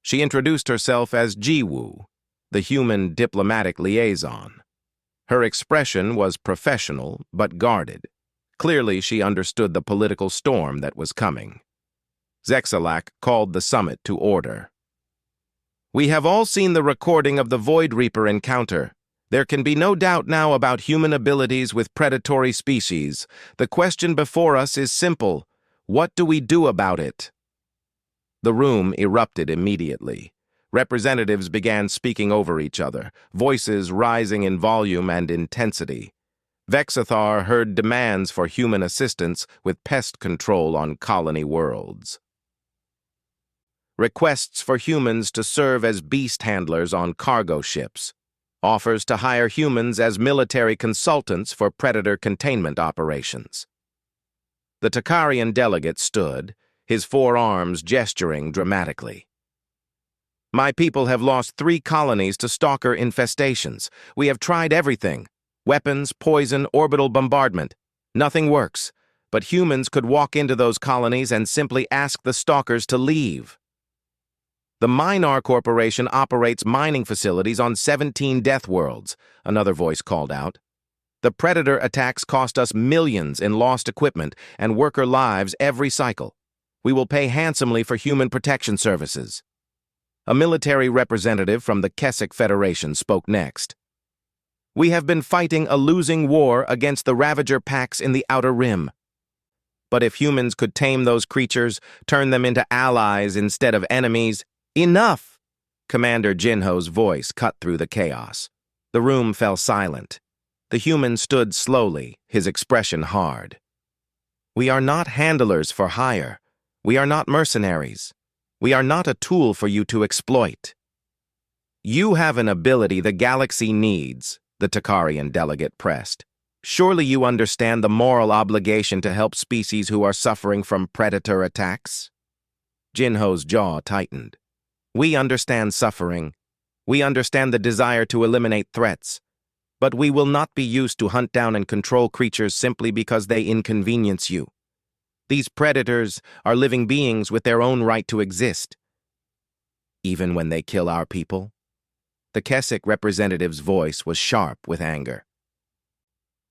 She introduced herself as Jiwoo, the human diplomatic liaison. Her expression was professional but guarded. Clearly, she understood the political storm that was coming. Zexalak called the summit to order. "We have all seen the recording of the Void Reaper encounter. There can be no doubt now about human abilities with predatory species. The question before us is simple. What do we do about it?" The room erupted immediately. Representatives began speaking over each other, voices rising in volume and intensity. Vexathar heard demands for human assistance with pest control on colony worlds. Requests for humans to serve as beast handlers on cargo ships. Offers to hire humans as military consultants for predator containment operations. The Takarian delegate stood, his forearms gesturing dramatically. "My people have lost 3 colonies to stalker infestations. We have tried everything. Weapons, poison, orbital bombardment. Nothing works. But humans could walk into those colonies and simply ask the stalkers to leave. The Minar Corporation operates mining facilities on 17 death worlds," another voice called out. "The predator attacks cost us millions in lost equipment and worker lives every cycle. We will pay handsomely for human protection services." A military representative from the Keswick Federation spoke next. "We have been fighting a losing war against the Ravager packs in the Outer Rim. But if humans could tame those creatures, turn them into allies instead of enemies—" "Enough!" Commander Jinho's voice cut through the chaos. The room fell silent. The human stood slowly, his expression hard. "We are not handlers for hire. We are not mercenaries. We are not a tool for you to exploit." "You have an ability the galaxy needs," the Takarian delegate pressed. "Surely you understand the moral obligation to help species who are suffering from predator attacks?" Jinho's jaw tightened. "We understand suffering. We understand the desire to eliminate threats. But we will not be used to hunt down and control creatures simply because they inconvenience you. These predators are living beings with their own right to exist. Even when they kill our people? The Keswick representative's voice was sharp with anger.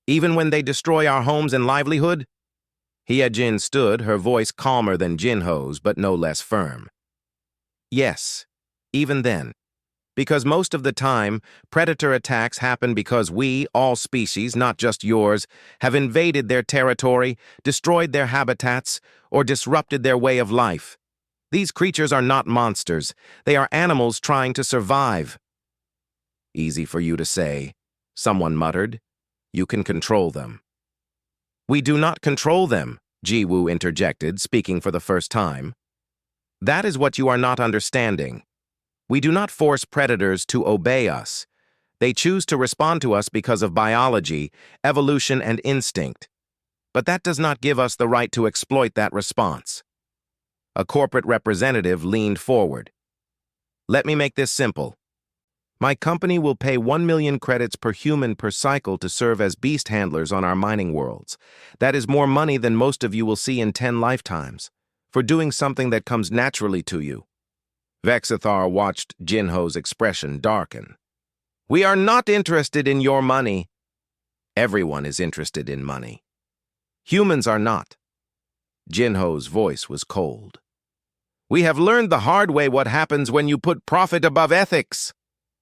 Even when they destroy our homes and livelihood? Hyejin stood, her voice calmer than Jinho's, but no less firm. Yes, even then. Because most of the time, predator attacks happen because we, all species, not just yours, have invaded their territory, destroyed their habitats, or disrupted their way of life. These creatures are not monsters. They are animals trying to survive. Easy for you to say, someone muttered. You can control them. We do not control them, Jiwoo interjected, speaking for the first time. That is what you are not understanding. We do not force predators to obey us. They choose to respond to us because of biology, evolution, and instinct. But that does not give us the right to exploit that response. A corporate representative leaned forward. Let me make this simple. My company will pay 1 million credits per human per cycle to serve as beast handlers on our mining worlds. That is more money than most of you will see in 10 lifetimes, for doing something that comes naturally to you. Vexithar watched Jinho's expression darken. We are not interested in your money. Everyone is interested in money. Humans are not. Jinho's voice was cold. We have learned the hard way what happens when you put profit above ethics.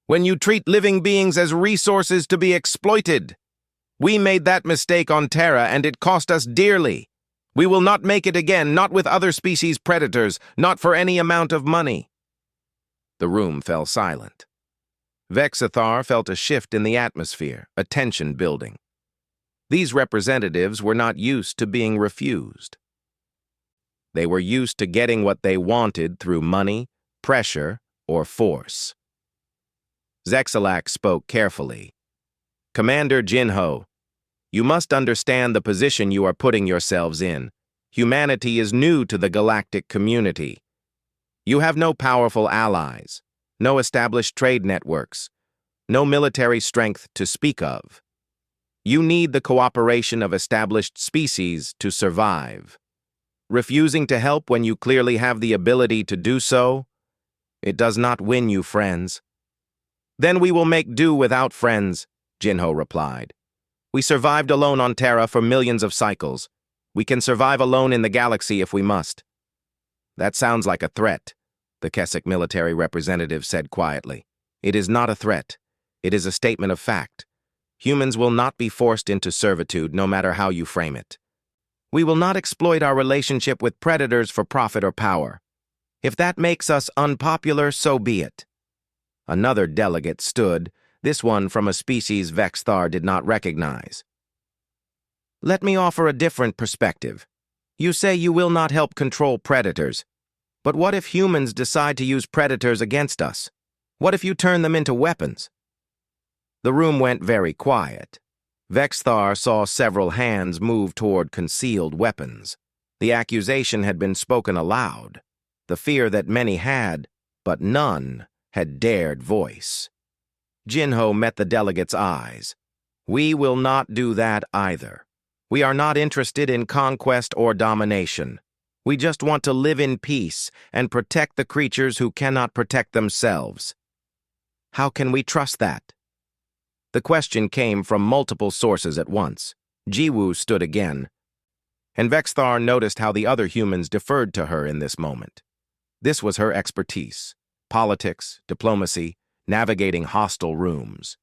When you treat living beings as resources to be exploited. We made that mistake on Terra, and it cost us dearly. We will not make it again, not with other species predators, not for any amount of money. The room fell silent. Vexithar felt a shift in the atmosphere, a tension building. These representatives were not used to being refused. They were used to getting what they wanted through money, pressure, or force. Zexalak spoke carefully. Commander Jinho, you must understand the position you are putting yourselves in. Humanity is new to the galactic community. You have no powerful allies, no established trade networks, no military strength to speak of. You need the cooperation of established species to survive. Refusing to help when you clearly have the ability to do so, it does not win you friends. Then we will make do without friends, Jinho replied. We survived alone on Terra for millions of cycles. We can survive alone in the galaxy if we must. That sounds like a threat, the Keswick military representative said quietly. It is not a threat. It is a statement of fact. Humans will not be forced into servitude no matter how you frame it. We will not exploit our relationship with predators for profit or power. If that makes us unpopular, so be it. Another delegate stood, this one from a species Vexthar did not recognize. Let me offer a different perspective. You say you will not help control predators. But what if humans decide to use predators against us? What if you turn them into weapons? The room went very quiet. Vexthar saw several hands move toward concealed weapons. The accusation had been spoken aloud. The fear that many had, but none, had dared voice. Jinho met the delegate's eyes. We will not do that either. We are not interested in conquest or domination. We just want to live in peace and protect the creatures who cannot protect themselves. How can we trust that? The question came from multiple sources at once. Jiwoo stood again, and Vexthar noticed how the other humans deferred to her in this moment. This was her expertise. Politics, diplomacy, navigating hostile rooms.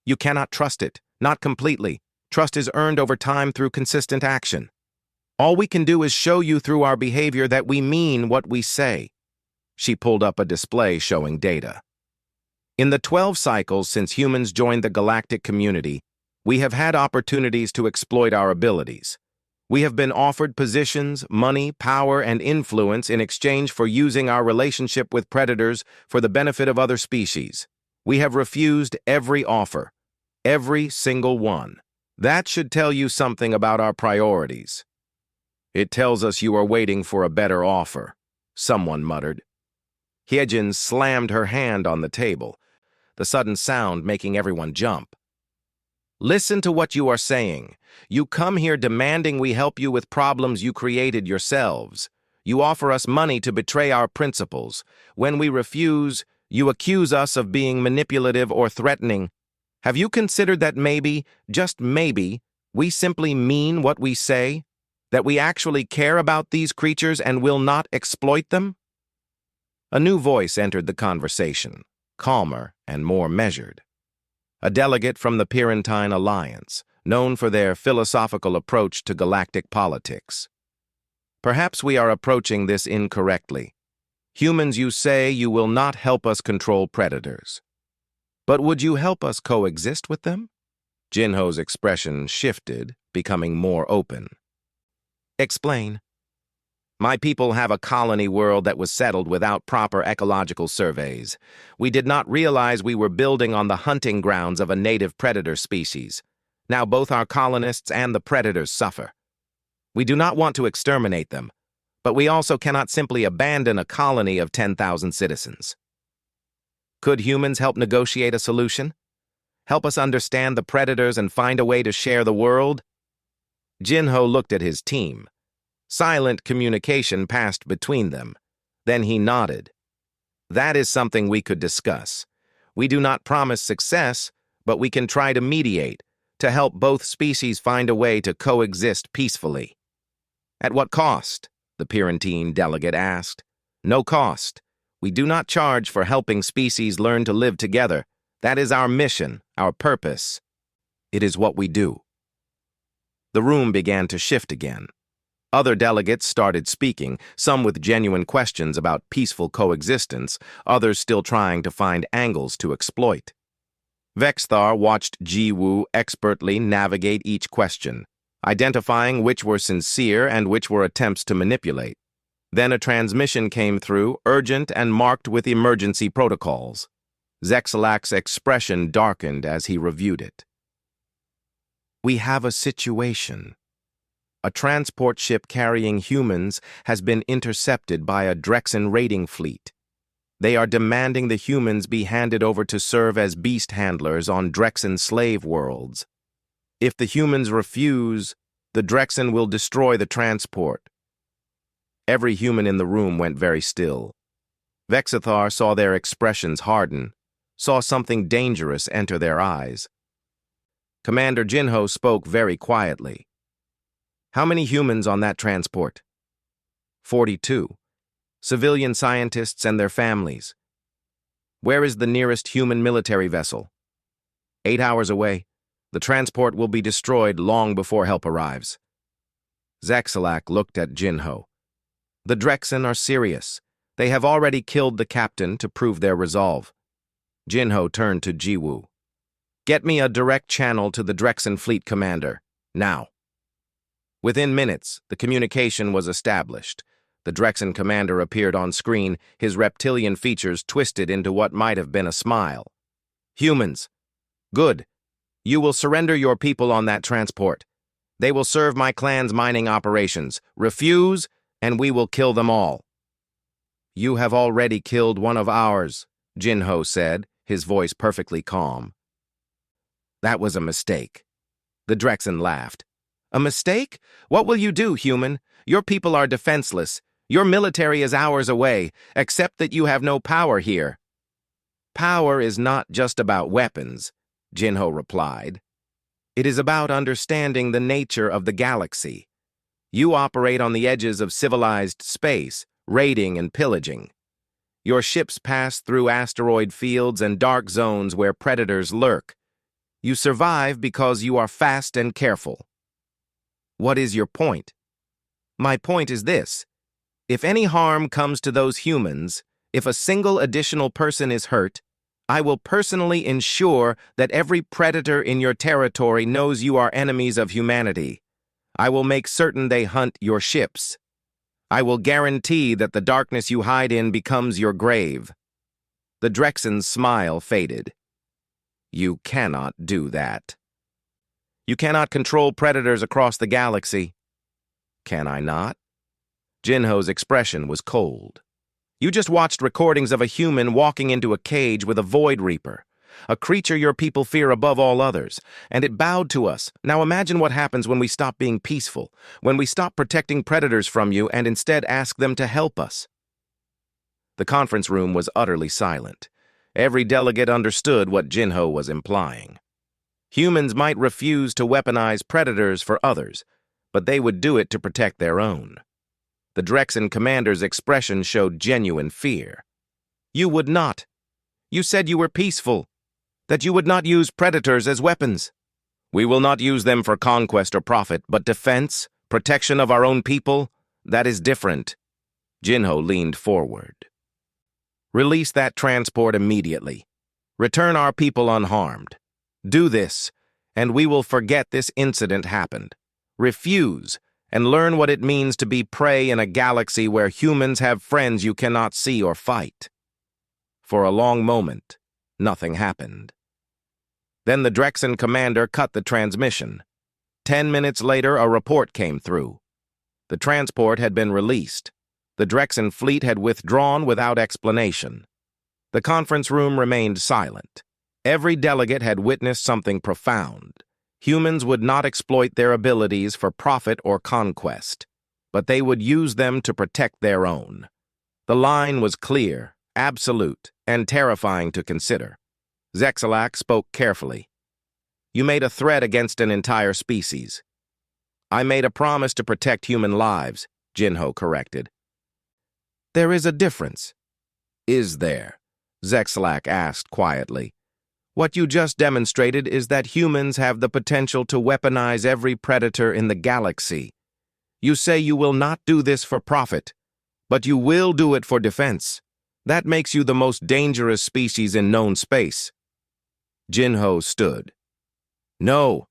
You cannot trust it, not completely. Trust is earned over time through consistent action. All we can do is show you through our behavior that we mean what we say. She pulled up a display showing data. In the 12 cycles since humans joined the galactic community, we have had opportunities to exploit our abilities. We have been offered positions, money, power, and influence in exchange for using our relationship with predators for the benefit of other species. We have refused every offer, every single one. That should tell you something about our priorities. It tells us you are waiting for a better offer, someone muttered. Hyejin slammed her hand on the table, the sudden sound making everyone jump. Listen to what you are saying. You come here demanding we help you with problems you created yourselves. You offer us money to betray our principles. When we refuse, you accuse us of being manipulative or threatening. Have you considered that maybe, just maybe, we simply mean what we say? That we actually care about these creatures and will not exploit them? A new voice entered the conversation, calmer and more measured. A delegate from the Pirantine Alliance, known for their philosophical approach to galactic politics. Perhaps we are approaching this incorrectly. Humans, you say you will not help us control predators. But would you help us coexist with them? Jinho's expression shifted, becoming more open. Explain. My people have a colony world that was settled without proper ecological surveys. We did not realize we were building on the hunting grounds of a native predator species. Now both our colonists and the predators suffer. We do not want to exterminate them, but we also cannot simply abandon a colony of 10,000 citizens. Could humans help negotiate a solution? Help us understand the predators and find a way to share the world? Jinho looked at his team. Silent communication passed between them. Then he nodded. That is something we could discuss. We do not promise success, but we can try to mediate, to help both species find a way to coexist peacefully. At what cost? The Pirantine delegate asked. No cost. We do not charge for helping species learn to live together. That is our mission, our purpose. It is what we do. The room began to shift again. Other delegates started speaking, some with genuine questions about peaceful coexistence, others still trying to find angles to exploit. Vexthar watched Jiwoo expertly navigate each question, identifying which were sincere and which were attempts to manipulate. Then a transmission came through, urgent and marked with emergency protocols. Zexalak's expression darkened as he reviewed it. We have a situation. A transport ship carrying humans has been intercepted by a Drexen raiding fleet. They are demanding the humans be handed over to serve as beast handlers on Drexen slave worlds. If the humans refuse, the Drexen will destroy the transport. Every human in the room went very still. Vexathar saw their expressions harden, saw something dangerous enter their eyes. Commander Jinho spoke very quietly. How many humans on that transport? 42. Civilian scientists and their families. Where is the nearest human military vessel? 8 hours away. The transport will be destroyed long before help arrives. Zexalak looked at Jinho. The Drexen are serious. They have already killed the captain to prove their resolve. Jinho turned to Jiwoo. Get me a direct channel to the Drexen fleet commander, now. Within minutes, the communication was established. The Drexen commander appeared on screen, his reptilian features twisted into what might have been a smile. Humans. Good. You will surrender your people on that transport. They will serve my clan's mining operations. Refuse, and we will kill them all. You have already killed one of ours, Jinho said, his voice perfectly calm. That was a mistake. The Drexen laughed. A mistake? What will you do, human? Your people are defenseless. Your military is hours away, except that you have no power here. Power is not just about weapons, Jinho replied. It is about understanding the nature of the galaxy. You operate on the edges of civilized space, raiding and pillaging. Your ships pass through asteroid fields and dark zones where predators lurk. You survive because you are fast and careful. What is your point? My point is this. If any harm comes to those humans, if a single additional person is hurt, I will personally ensure that every predator in your territory knows you are enemies of humanity. I will make certain they hunt your ships. I will guarantee that the darkness you hide in becomes your grave. The Drexen's smile faded. You cannot do that. You cannot control predators across the galaxy. Can I not? Jinho's expression was cold. You just watched recordings of a human walking into a cage with a Void Reaper. a creature your people fear above all others, and it bowed to us. Now imagine what happens when we stop being peaceful, when we stop protecting predators from you and instead ask them to help us." The conference room was utterly silent. Every delegate understood what Jinho was implying. Humans might refuse to weaponize predators for others, but they would do it to protect their own. The Drexen commander's expression showed genuine fear. "You would not. You said you were peaceful, that you would not use predators as weapons." "We will not use them for conquest or profit, but defense, protection of our own people, that is different." Jinho leaned forward. "Release that transport immediately. Return our people unharmed. Do this, and we will forget this incident happened. Refuse, and learn what it means to be prey in a galaxy where humans have friends you cannot see or fight." For a long moment, nothing happened. Then the Drexen commander cut the transmission. 10 minutes later, a report came through. The transport had been released. The Drexen fleet had withdrawn without explanation. The conference room remained silent. Every delegate had witnessed something profound. Humans would not exploit their abilities for profit or conquest, but they would use them to protect their own. The line was clear, absolute, and terrifying to consider. Zexalak spoke carefully. "You made a threat against an entire species." "I made a promise to protect human lives," Jinho corrected. "There is a difference." "Is there?" Zexalak asked quietly. "What you just demonstrated is that humans have the potential to weaponize every predator in the galaxy. You say you will not do this for profit, but you will do it for defense. That makes you the most dangerous species in known space." Jinho stood. "No,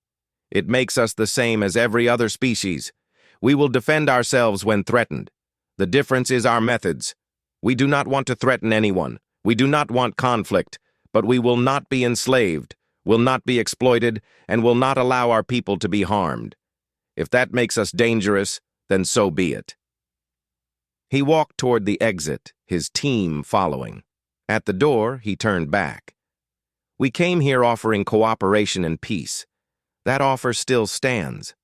it makes us the same as every other species. We will defend ourselves when threatened. The difference is our methods. We do not want to threaten anyone. We do not want conflict. But we will not be enslaved, will not be exploited, and will not allow our people to be harmed. If that makes us dangerous, then so be it." He walked toward the exit, his team following. At the door, he turned back. "We came here offering cooperation and peace. That offer still stands.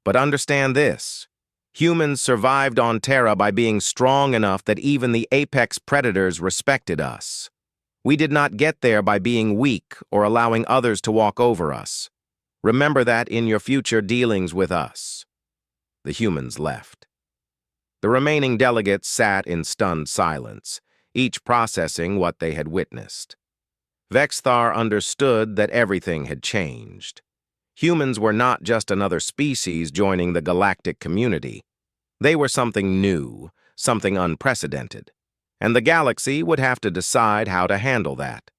But understand this. Humans survived on Terra by being strong enough that even the apex predators respected us. We did not get there by being weak or allowing others to walk over us. Remember that in your future dealings with us." The humans left. The remaining delegates sat in stunned silence, each processing what they had witnessed. Vexthar understood that everything had changed. Humans were not just another species joining the galactic community. They were something new, something unprecedented. And the galaxy would have to decide how to handle that.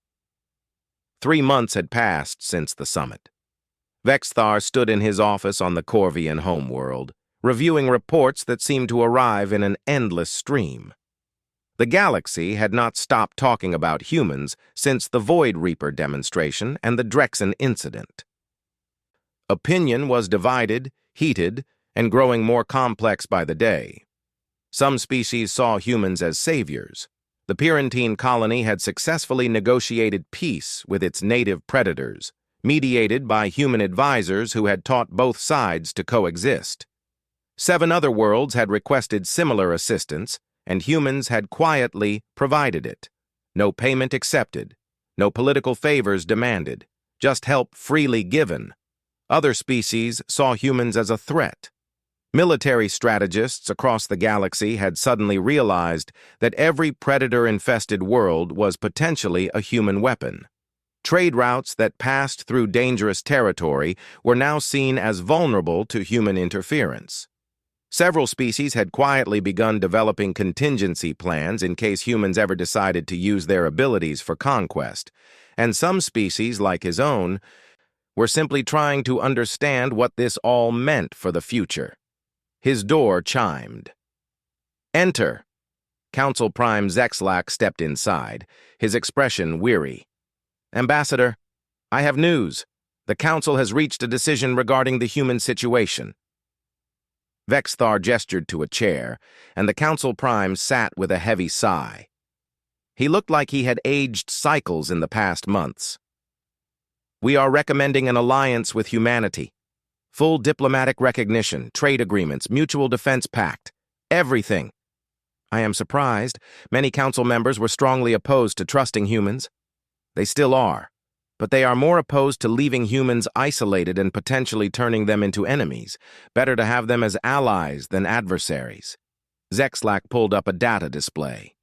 3 months had passed since the summit. Vexthar stood in his office on the Corvian homeworld, reviewing reports that seemed to arrive in an endless stream. The galaxy had not stopped talking about humans since the Void Reaper demonstration and the Drexen incident. Opinion was divided, heated, and growing more complex by the day. Some species saw humans as saviors. The Pyrrhentine colony had successfully negotiated peace with its native predators, mediated by human advisors who had taught both sides to coexist. 7 other worlds had requested similar assistance, and humans had quietly provided it. No payment accepted, no political favors demanded, just help freely given. Other species saw humans as a threat. Military strategists across the galaxy had suddenly realized that every predator-infested world was potentially a human weapon. Trade routes that passed through dangerous territory were now seen as vulnerable to human interference. Several species had quietly begun developing contingency plans in case humans ever decided to use their abilities for conquest, and some species, like his own, were simply trying to understand what this all meant for the future. His door chimed. "Enter." Council Prime Zexalak stepped inside, his expression weary. "Ambassador, I have news. The Council has reached a decision regarding the human situation." Vexthar gestured to a chair, and the Council Prime sat with a heavy sigh. He looked like he had aged cycles in the past months. "We are recommending an alliance with humanity. Full diplomatic recognition, trade agreements, mutual defense pact. Everything." I am surprised. Many council members were strongly opposed to trusting humans. They still are. But they are more opposed to leaving humans isolated and potentially turning them into enemies. Better to have them as allies than adversaries. Zexlac pulled up a data display.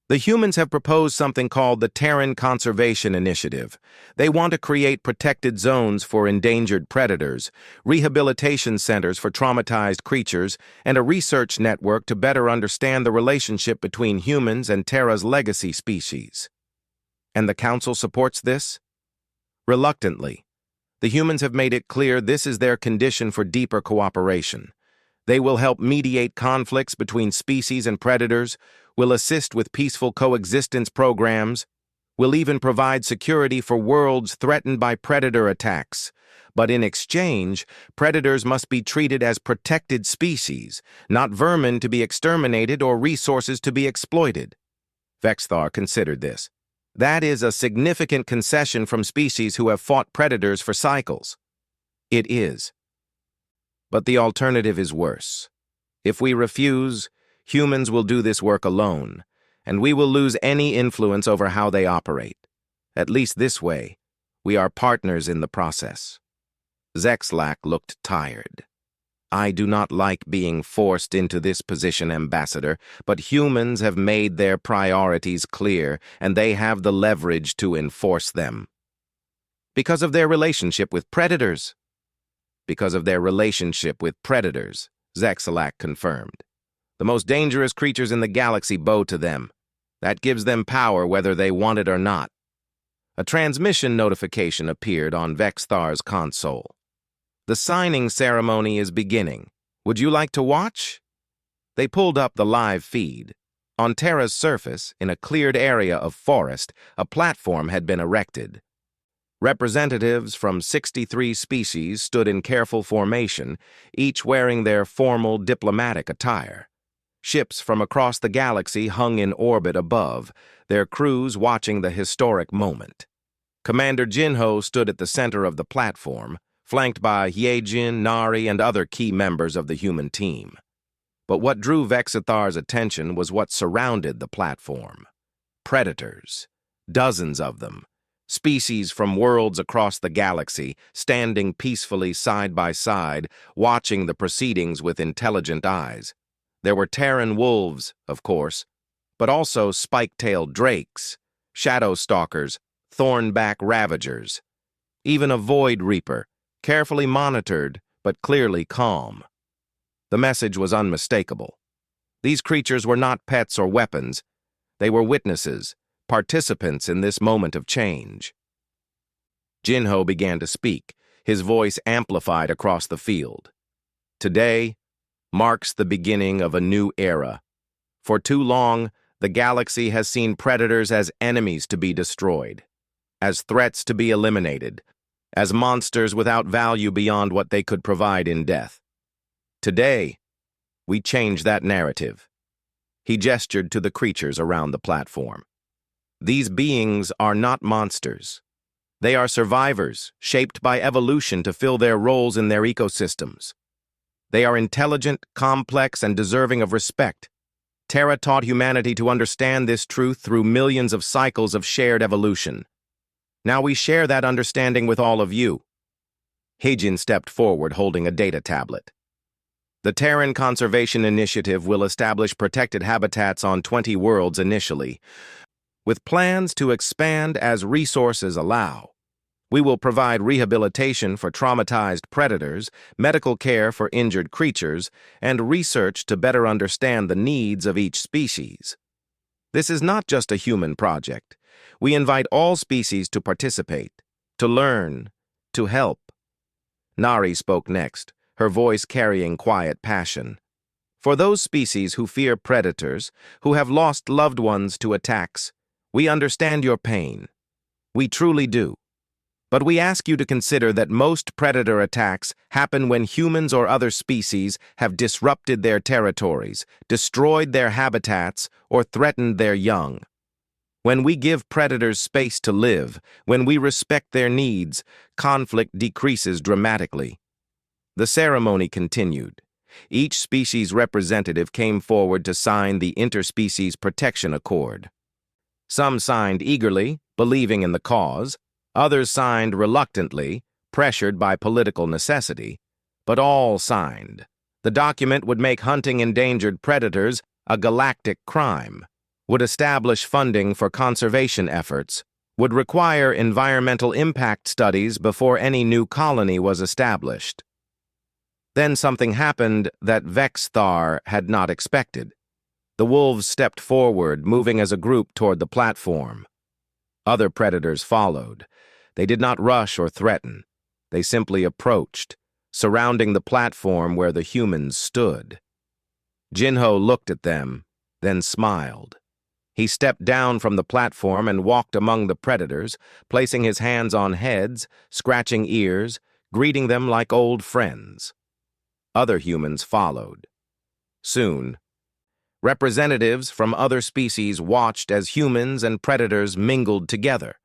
The humans have proposed something called the Terran Conservation Initiative. They want to create protected zones for endangered predators, rehabilitation centers for traumatized creatures, and a research network to better understand the relationship between humans and Terra's legacy species. And the Council supports this? Reluctantly. The humans have made it clear this is their condition for deeper cooperation. They will help mediate conflicts between species and predators, will assist with peaceful coexistence programs, will even provide security for worlds threatened by predator attacks. But in exchange, predators must be treated as protected species, not vermin to be exterminated or resources to be exploited. Vexthar considered this. That is a significant concession from species who have fought predators for cycles. It is. But the alternative is worse. If we refuse, humans will do this work alone, and we will lose any influence over how they operate. At least this way, we are partners in the process. Zexlac looked tired. "I do not like being forced into this position, Ambassador, but humans have made their priorities clear, and they have the leverage to enforce them." "Because of their relationship with predators." "Because of their relationship with predators," Zexlac confirmed. "The most dangerous creatures in the galaxy bow to them. That gives them power whether they want it or not." A transmission notification appeared on Vexthar's console. "The signing ceremony is beginning. Would you like to watch?" They pulled up the live feed. On Terra's surface, in a cleared area of forest, a platform had been erected. Representatives from 63 species stood in careful formation, each wearing their formal diplomatic attire. Ships from across the galaxy hung in orbit above, their crews watching the historic moment. Commander Jinho stood at the center of the platform, flanked by Hyejin, Nari, and other key members of the human team. But what drew Vexithar's attention was what surrounded the platform. Predators. Dozens of them. Species from worlds across the galaxy, standing peacefully side by side, watching the proceedings with intelligent eyes. There were Terran wolves, of course, but also spike-tailed drakes, shadow stalkers, thornback ravagers, even a void reaper, carefully monitored, but clearly calm. The message was unmistakable. These creatures were not pets or weapons. They were witnesses, participants in this moment of change. Jinho began to speak, his voice amplified across the field. "Today marks the beginning of a new era. For too long, the galaxy has seen predators as enemies to be destroyed, as threats to be eliminated, as monsters without value beyond what they could provide in death. Today, we change that narrative." He gestured to the creatures around the platform. "These beings are not monsters. They are survivors, shaped by evolution to fill their roles in their ecosystems. They are intelligent, complex, and deserving of respect. Terra taught humanity to understand this truth through millions of cycles of shared evolution. Now we share that understanding with all of you." Hyejin stepped forward holding a data tablet. "The Terran Conservation Initiative will establish protected habitats on 20 worlds initially, with plans to expand as resources allow. We will provide rehabilitation for traumatized predators, medical care for injured creatures, and research to better understand the needs of each species. This is not just a human project. We invite all species to participate, to learn, to help." Nari spoke next, her voice carrying quiet passion. "For those species who fear predators, who have lost loved ones to attacks, we understand your pain. We truly do. But we ask you to consider that most predator attacks happen when humans or other species have disrupted their territories, destroyed their habitats, or threatened their young. When we give predators space to live, when we respect their needs, conflict decreases dramatically. The ceremony continued. Each species representative came forward to sign the Interspecies Protection Accord. Some signed eagerly, believing in the cause. Others signed reluctantly, pressured by political necessity. But all signed. The document would make hunting endangered predators a galactic crime, would establish funding for conservation efforts, would require environmental impact studies before any new colony was established. Then something happened that Vexthar had not expected. The wolves stepped forward, moving as a group toward the platform. Other predators followed. They did not rush or threaten. They simply approached, surrounding the platform where the humans stood. Jinho looked at them, then smiled. He stepped down from the platform and walked among the predators, placing his hands on heads, scratching ears, greeting them like old friends. Other humans followed. Soon, representatives from other species watched as humans and predators mingled together,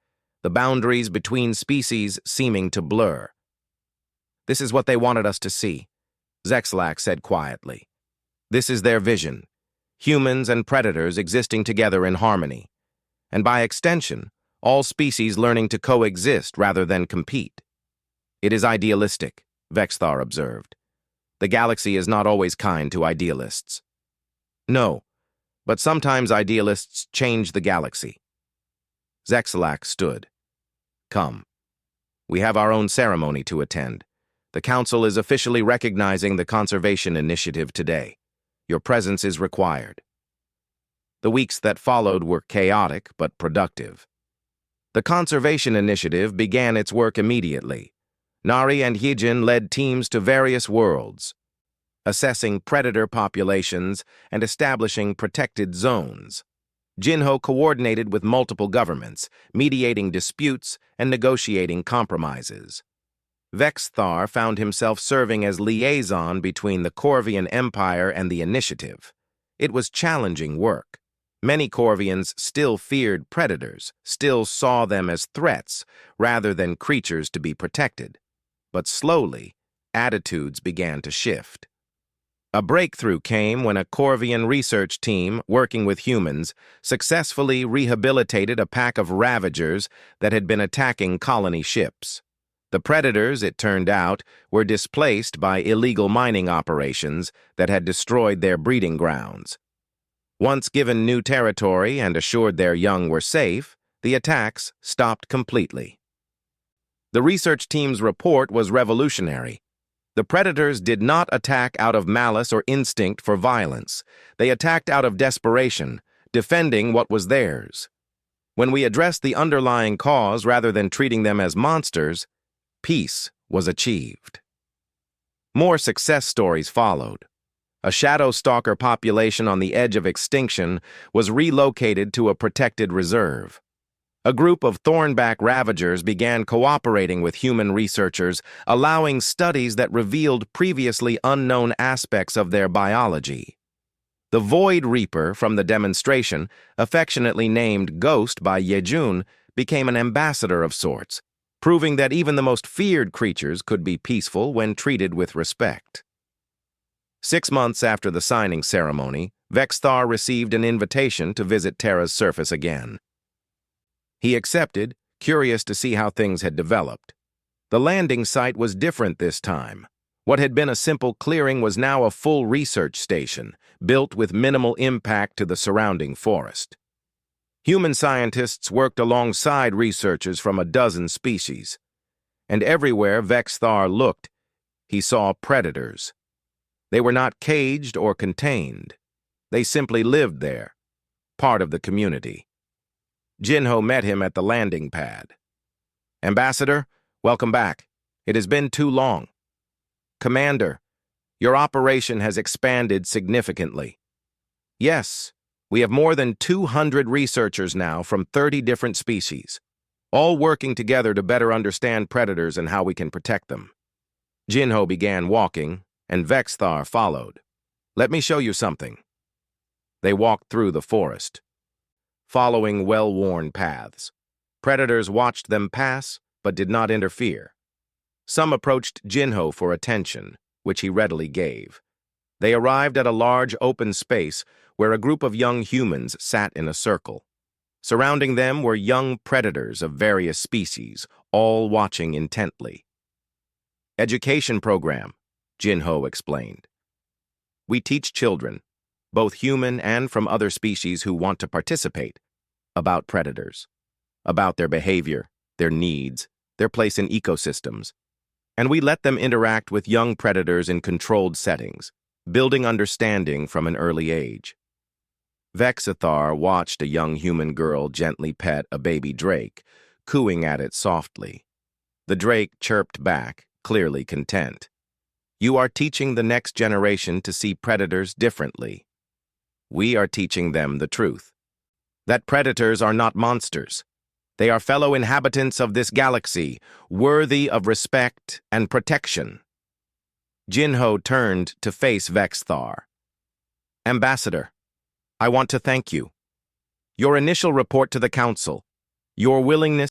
the boundaries between species seeming to blur. "This is what they wanted us to see," Zexlac said quietly. "This is their vision. Humans and predators existing together in harmony. And by extension, all species learning to coexist rather than compete." "It is idealistic," Vexthar observed. "The galaxy is not always kind to idealists." "No, but sometimes idealists change the galaxy." Zexlac stood. "Come. We have our own ceremony to attend. The Council is officially recognizing the Conservation Initiative today. Your presence is required." The weeks that followed were chaotic but productive. The Conservation Initiative began its work immediately. Nari and Hyejin led teams to various worlds, assessing predator populations and establishing protected zones. Jinho coordinated with multiple governments, mediating disputes and negotiating compromises. Vexthar found himself serving as liaison between the Corvian Empire and the Initiative. It was challenging work. Many Corvians still feared predators, still saw them as threats rather than creatures to be protected. But slowly, attitudes began to shift. A breakthrough came when a Corvian research team, working with humans, successfully rehabilitated a pack of ravagers that had been attacking colony ships. The predators, it turned out, were displaced by illegal mining operations that had destroyed their breeding grounds. Once given new territory and assured their young were safe, the attacks stopped completely. The research team's report was revolutionary. The predators did not attack out of malice or instinct for violence. They attacked out of desperation, defending what was theirs. When we addressed the underlying cause rather than treating them as monsters, peace was achieved. More success stories followed. A shadow stalker population on the edge of extinction was relocated to a protected reserve. A group of thornback ravagers began cooperating with human researchers, allowing studies that revealed previously unknown aspects of their biology. The Void Reaper from the demonstration, affectionately named Ghost by Yejun, became an ambassador of sorts, proving that even the most feared creatures could be peaceful when treated with respect. 6 months after the signing ceremony, Vexthar received an invitation to visit Terra's surface again. He accepted, curious to see how things had developed. The landing site was different this time. What had been a simple clearing was now a full research station, built with minimal impact to the surrounding forest. Human scientists worked alongside researchers from a dozen species. And everywhere Vexthar looked, he saw predators. They were not caged or contained. They simply lived there, part of the community. Jinho met him at the landing pad. "Ambassador, welcome back. It has been too long." "Commander, your operation has expanded significantly." "Yes, we have more than 200 researchers now from 30 different species, all working together to better understand predators and how we can protect them." Jinho began walking, and Vexthar followed. "Let me show you something." They walked through the forest. following well-worn paths. Predators watched them pass, but did not interfere. Some approached Jinho for attention, which he readily gave. They arrived at a large open space where a group of young humans sat in a circle. Surrounding them were young predators of various species, all watching intently. Education program, Jinho explained. We teach children, both human and from other species who want to participate, about predators, about their behavior, their needs, their place in ecosystems, and we let them interact with young predators in controlled settings, building understanding from an early age. Vexithar watched a young human girl gently pet a baby drake, cooing at it softly. The drake chirped back, clearly content. You are teaching the next generation to see predators differently. We are teaching them the truth, that predators are not monsters. They are fellow inhabitants of this galaxy, worthy of respect and protection. Jinho turned to face Vexithar. Ambassador, I want to thank you. Your initial report to the Council, your willingness